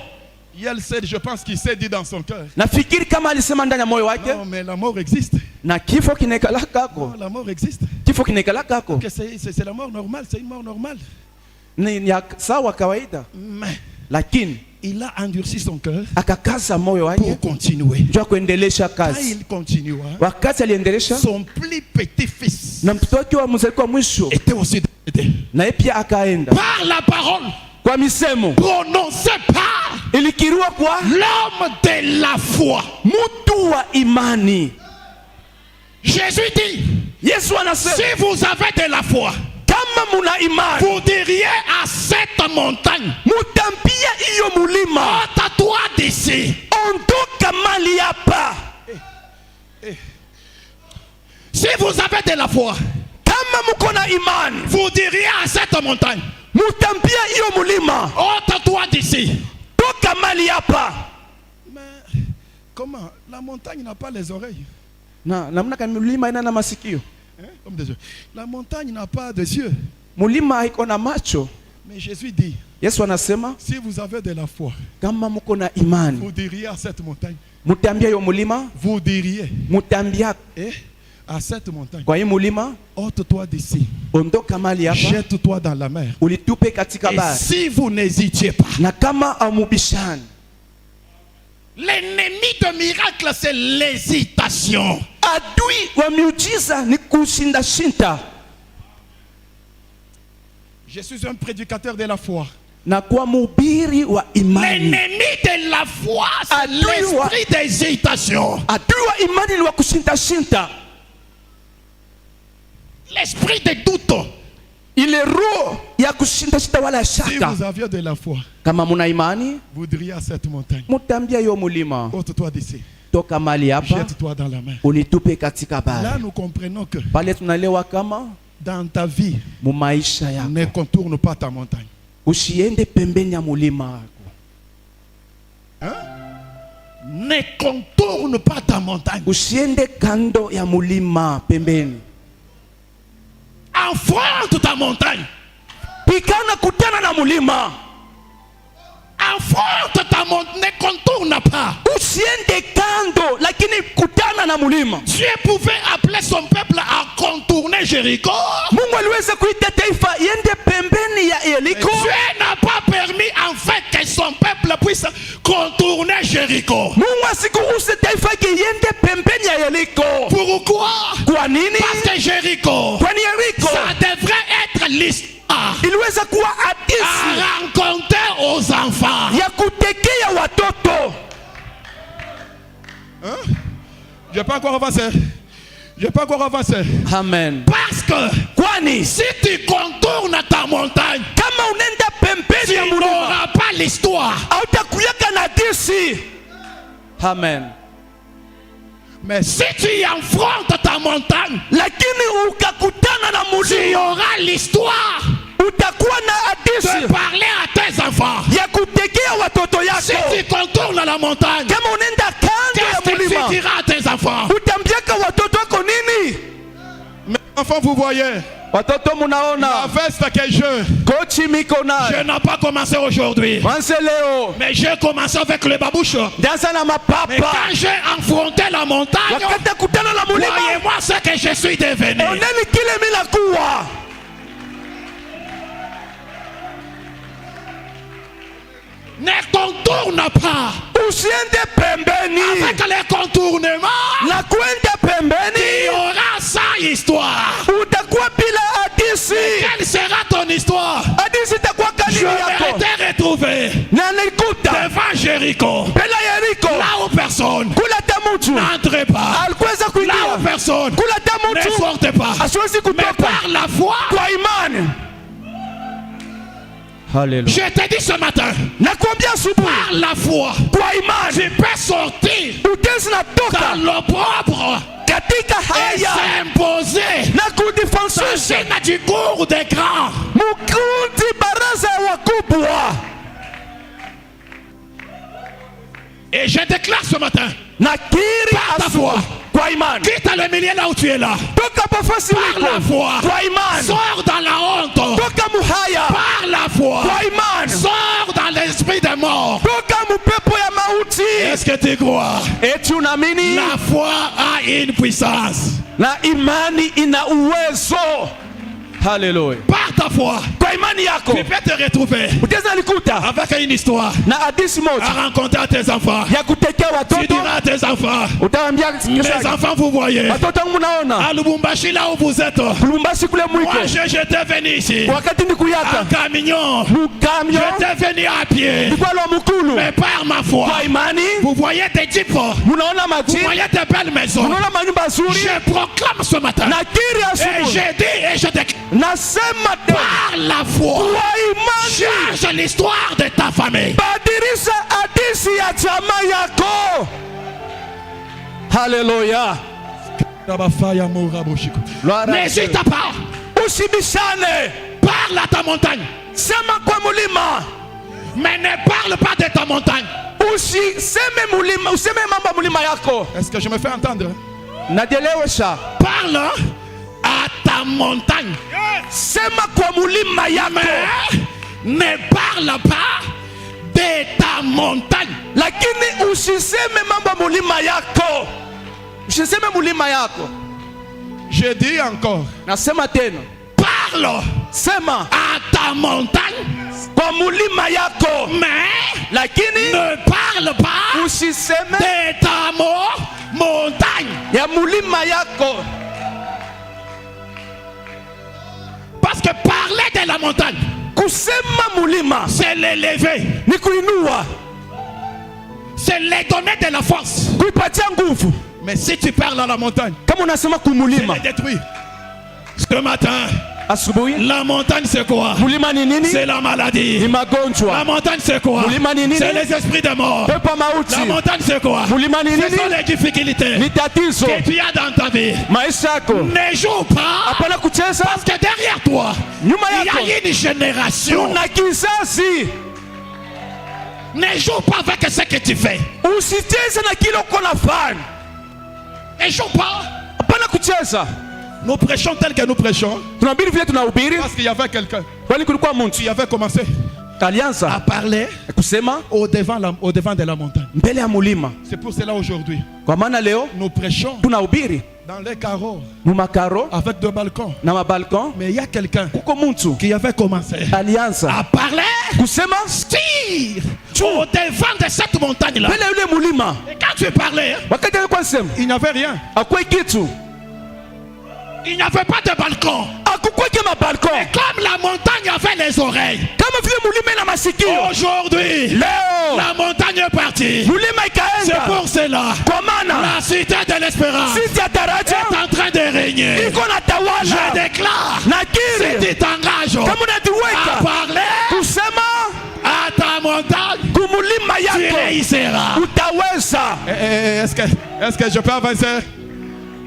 Yel sait, je pense qu'il s'est dit dans son cœur. Nafikiri kama alisema ndani ya moyo wake, Non, mais la mort existe. na kifo kinaikala Non, kako. la mort existe. Kifo kinaikala kako. Que c'est la mort normale, c'est une mort normale. Ni ya sawa kawaida. Mais Lakini il a endurci son cœur akakaza moyo wake pour continuer. jua kuendelesha Quand kazi. il continua, Wakati aliendelesha, son plus petit-fils na mtoto wake wa mzaliwa mwisho était aussi décédé. na yeye pia akaenda. Par la parole Kwa misemo prononcée par ilikiriwa kwa l'homme de la foi. mtu wa imani. Jésus dit, Yesu anasema si vous avez de la foi, kama muna imani vous diriez à cette montagne, mutambia hiyo mulima, ôte-toi d'ici. ondoka mali hapa. Si vous avez de la foi, Kama muko na imani vous diriez à cette montagne, mutambia hiyo mulima, ôte-toi d'ici. toka mali hapa. Mais comment? La montagne n'a pas les oreilles. Na namna kama mulima ina na masikio, Hein? Comme des yeux. La montagne n'a pas de yeux. mulima haiko na macho. Mais Jésus dit, Yesu anasema si vous avez de la foi, kama muko na imani vous diriez à cette montagne, mutambia hiyo mulima, vous diriez mutambia à cette montagne, kwa hii mulima, ôte-toi d'ici, ondoka mali hapa, jette-toi dans la mer. ulitupe katika Et bahari. si vous n'hésitiez pas, Na kama amubishani, l'ennemi de miracle, c'est l'hésitation. adui wa miujiza ni kushinda shinda. Je suis un prédicateur de la foi. Na kwa mhubiri wa imani. L'ennemi de la foi, c'est Adui wa- l'esprit d'hésitation. Adui wa imani ni wa kushinda shinda. L'esprit de doute. Ile roho ya kushinda shinda wala Si shaka. vous aviez de la foi, Kama muna imani, vous diriez à cette montagne, mutambia hiyo mulima, ôte-toi d'ici, toka mali hapa, jette-toi dans la mer. ulitupe katika Là, bahari. nous comprenons que Pale tunalewa kama dans ta vie, mu maisha yako ne contourne pas ta montagne. usiende pembeni ya mulima wako. Ne contourne pas ta montagne. Usiende kando ya mulima pembeni. Affronte ta montagne. Pikana kutana na mulima. Affronte ta montagne. Ne contourne pas. Usiende kando lakini kutana na mulima. Dieu pouvait appeler son peuple à contourner Jéricho. Mungu aliweza kuita taifa iende pembeni ya Yeriko. Dieu n'a pas permis en fait que son peuple puisse contourner Jéricho. Mungu asikuruhusu taifa yake iende pembeni ya Yeriko. Pourquoi? Kwa nini? Parce que Jéricho, Kwani Yeriko ça devrait être l'histoire iliweza kuwa hadisi à rencontrer aux enfants. ya kutekea watoto. Je n'ai pas encore avancé. Je n'ai pas encore avancé. Amen. Parce que Kwani si tu contournes ta montagne, kama unaenda pembeni tu ya mulima n'auras pas l'histoire. hautakuyaka na hadisi. Amen. Mais Si tu affrontes ta montagne, Lakini ukakutana na tu mulima auras l'histoire utakuwa na de hadisi parler à tes enfants. ya kutekea watoto Si yako. tu contournes la montagne, Kama unaenda kando qu'est-ce ya que tu mulima diras à tes enfants? utambiaka watoto wako nini? mes enfants, vous voyez, Watoto la munaona veste que je kochi miko nayo Je n'ai pas commencé aujourd'hui, manze leo mais j'ai commencé avec le babouche. dansa na Mais mapapa. quand j'ai affronté la montagne, Wakati kutana na mulima voyez-moi ce que je suis devenu. oneni kile mila kuwa. Ne contourne pas. Usiende pembeni Avec les contournements, na kwenda il y pembeni aura sa histoire. utakuwa bila hadisi. Quelle sera ton histoire? Jéricho, mbele ya Yeriko, là où personne kula hata mtu n'entre pas, alikuweza là où kuingia, personne kula hata ne mtu sorte pas, asiwezi mais kutoka par la foi. kwa imani. Haleluya. Je te dis ce matin, Nakwambia asubuhi, par la foi, kwa imani tu peux sortir utezi dans natoka l'opprobre katika et haya s'imposer na kujifansisha chacun du cours des grands. mkundi baraza ya wakubwa. Et je déclare ce matin, Nakiri Par ta asubuhi foi. kwa imani, quitte à le milieu là où tu es là, toka pafasi par la wiko foi, kwa imani, sors dans la honte, toka muhaya par la foi, kwa imani, sors dans l'esprit des morts. toka mupepo ya mauti. Est-ce que tu crois? Eti unaamini? La foi a une puissance. Na imani ina uwezo. Haleluya. Par ta foi, Kwa imani yako tu peux te retrouver utaweza likuta avec une histoire na hadithi moja à rencontrer tes enfants. ya kutekea Tu watoto. diras à tes enfants, Utawaambia mes kesho yake, enfants, vous voyez, watoto wangu mnaona à Lubumbashi là où vous êtes, Lubumbashi kule moi mwiko, j'étais venu ici wakati en nikuyaka camion, mukamyo j'étais venu à pied, nikwalwa mukulu. mais par ma foi, Kwa imani vous voyez des jeeps, vous munaona majini, voyez des belles maisons. munaona manyumba nzuri. Je proclame ce matin, Nakiri et asubuhi, je dis et je déclare, nasema tena par la foi, kwa imani change l'histoire de ta famille. badilisha hadithi ya chama yako. Haleluya. N'hésite pas, Usibishane, parle à ta montagne, sema kwa mulima, mais ne parle pas de ta montagne. usiseme mulima, useme mambo ya mulima yako. Est-ce que je me fais entendre? Najelewesha, Parle à ta montagne, sema kwa mulima yako, mais ne parle pas de ta montagne. lakini usiseme mambo ya mulima yako. Usiseme mulima yako. Je dis encore, Nasema tena, Parle sema à ta montagne, kwa mulima yako, mais lakini ne parle pas usiseme de ta montagne. ya mulima yako. Parce que parler de la montagne, Kusema mulima c'est l'élever, ni kuinua, c'est les donner de la force. kuipatia nguvu. mais si tu parles à la montagne, Kama unasema C'est kumulima les détruire. Ce matin, asubuhi, la montagne c'est quoi? mulima ni nini? C'est la Ni maladie. La magonjwa. montagne c'est quoi? Mulima ni nini? C'est les esprits de mort. Pepo ya mauti. La montagne c'est quoi? Mulima ni Ce sont nini? les difficultés Ni tatizo. que tu as dans ta vie. Maisha yako Ne joue pas, hapana kucheza, parce que derrière toi, nyuma il yako y a une génération. kuna kizazi. Ne joue pas avec ce que tu fais. Usicheze na kile uko nafanya, Ne joue pas. hapana kucheza. nous prêchons tel que nous prêchons. Tunahubiri vile tunahubiri, Parce qu'il y avait quelqu'un kwani kulikuwa mtu qui avait commencé à alianza parler kusema au devant de la montagne. mbele ya mulima. C'est pour cela aujourd'hui, Kwa maana leo nous prêchons tunahubiri dans les carreaux mu makaro avec deux balcons. na mabalkon. Mais il y a quelqu'un Kuko mtu qui avait commencé alianza À parler, kusema tire au devant de cette montagne-là. mbele ya yule mulima. Et quand tu parlais, Wakati alikuwa sema Il n'y avait rien. akwai kitu, il n'y avait pas de balcon. akukweke mabalkon, Comme la montagne avait les oreilles. kama vile mulima ina masikio. Aujourd'hui, Leo la montagne est partie. mulima C'est ikaenda, pour cela. kwa maana La cité de l'espérance sisi ya est daraja en train de régner. iko na Je tawala. déclare, si Nakiri tu t'engages kama à unajiweka parler kusema à ta montagne, kumulima tu yako réussiras. utaweza. Est-ce que je peux avancer?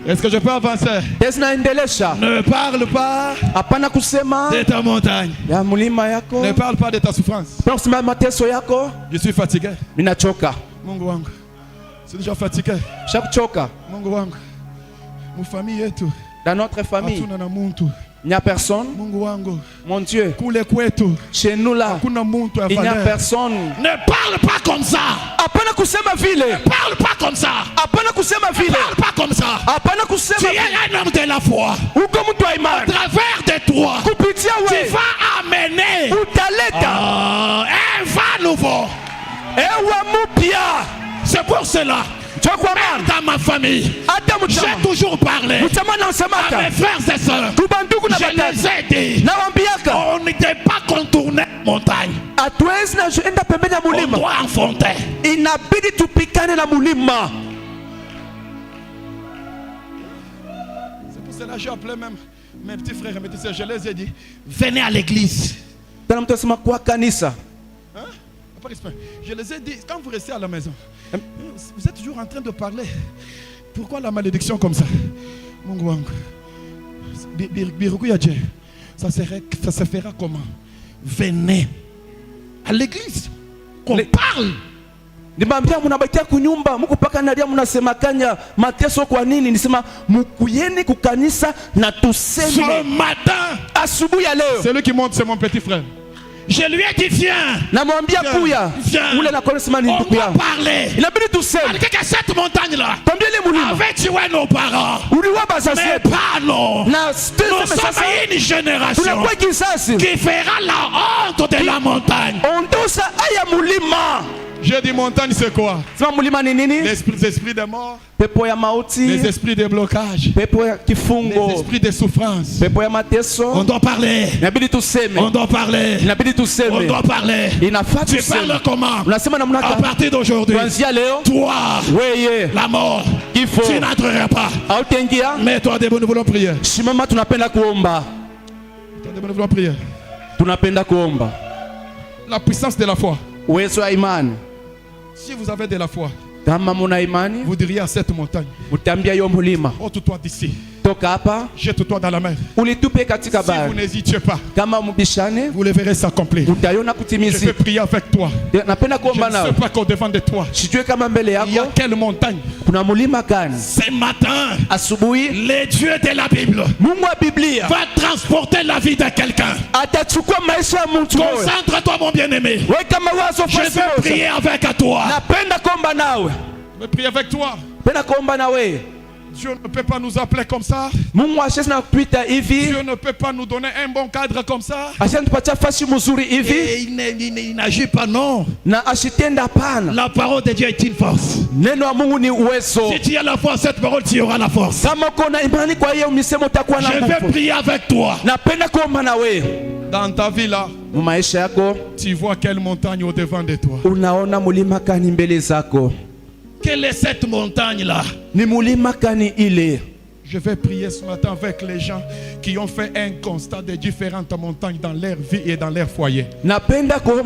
Est-ce que je peux avancer? Naendelesha, Ne parle pas hapana kusema de ta montagne. ya mulima yako, Ne parle pas de ta souffrance. hapana kusema mateso yako. Je suis fatigué. Minachoka, Mungu wangu. C'est déjà fatigué. shakuchoka. Mungu wangu. Mu famille yetu. Dans notre famille, Hatuna na muntu. il n'y a personne. Mungu wangu. Mon Dieu, Kule kwetu. chez nous là, Hakuna muntu ya il n'y a valeur. personne. Ne parle pas comme ça. Hapana kusema vile, Parle pas comme ça. hapana kusema vile, Parle pas comme ça. hapana Tu kusema vile. es un homme de la foi. Uko mtu wa À imani, travers de toi, kupitia tu we vas amener utaleta un vent nouveau. ewa mupya. C'est pour cela, Ndio kwa même maana dans ma famille, hata j'ai mchama toujours parlé mchama na à usemaka mes frères et sœurs. kubanduku na Je batatu les ai dit, nawambiaka on ne peut pas contourner la montagne. hatuwezi hawezi na enda pembeni ya On mulima. doit affronter. Inabidi tupikane na mulima. C'est pour cela que j'ai appelé même mes petits frères et mes petites sœurs. Je les ai dit, Venez à l'église. Tena mtu asema kwa kanisa. hein? Pas respect. Je les ai dit, quand vous restez à la maison, vous êtes toujours en train de parler. Pourquoi la malédiction comme ça? Mungu wangu. Biruku ya Dieu. Ça se fera comment? Venez à l'église. Qu'on parle. Nimambia munabakia kunyumba muko paka nalia munasemakanya mateso kwa nini? Nisema mukuyeni kukanisa na tuseme. Ce matin, Asubuhi ya leo. Celui qui monte, c'est mon petit frère. je lui ai dit viens. Namwambia kuya. Viens. Ule na konesema ni On ndugu doit yangu. parler. Inabidi tuseme. Quelqu'un à cette montagne-là Tambia ile mulima. avait tué nos parents. Uliwa bazazi Mais yetu. pas non. Na Nous tuseme sommes sasa une génération tunakuwa kisasi. qui fera la honte de la montagne. Ondosa aya mulima. J'ai dit montagne, c'est quoi? Sema mulima ni nini? Les esprits de mort, Pepo ya mauti. les esprits de blocage, Pepo ya les kifungo. esprits de souffrance. Pepo ya On mateso. doit parler. Inabidi tuseme. On doit parler. Inabidi On tuseme. doit parler. Inafaa Tu tuseme. parles comment? Unasema namna À gani? partir d'aujourd'hui, Kuanzia leo toi, weye la mort, kifo tu n'entreras pas. hautaingia. Mais toi, debout, nous voulons prier. Simama, tunapenda kuomba, Toi, debout, nous voulons prier. tunapenda kuomba. La puissance de la foi. Uwezo wa imani. Si vous avez de la foi, Kama muna imani, vous diriez à cette montagne, utambia yo mulima, ôte-toi d'ici, toka hapa, jette-toi dans la mer. ulitupe katika Si vous bahari. n'hésitez pas, Kama mubishane, vous le verrez s'accomplir. utaiona Je kutimizi. vais prier avec toi. Napenda Je kuomba ne sais nawe. pas qu'au-devant de toi, Sijue kama mbele il y a yako quelle montagne. kuna mulima gani. Ce matin, Asubuhi le Dieu de la Bible Mungu wa Biblia va transporter la vie de quelqu'un. atachukua maisha ya mtu moja. Concentre-toi, mon bien-aimé. Wewe kama wazo Je fasi vais moja. prier avec toi. Napenda kuomba nawe. Je vais prier avec toi. Napenda kuomba na wewe. Dieu ne peut pas nous appeler comme ça. Mungu ashesi na kutuita hivi. Dieu ne peut pas nous donner un bon cadre comme ça. Ashani tupatia fasi mzuri hivi. Et il n'agit pas, non. Na ashitenda pana. La parole de Dieu est une force. Neno wa Mungu ni uwezo. Si tu as la foi, cette parole, tu auras la force. Kama uko na imani kwa hiyo misemo utakuwa na Je vais nguvu. prier avec toi. Napenda kuomba na wewe. Dans ta vie là, Mu maisha yako tu vois quelle montagne au-devant de toi. unaona mulima kani mbele zako. Quelle est cette montagne-là? Ni mulima kani ile. Je vais prier ce matin avec les gens qui ont fait un constat de différentes montagnes dans leur vie et dans leur foyer. Napenda kuomba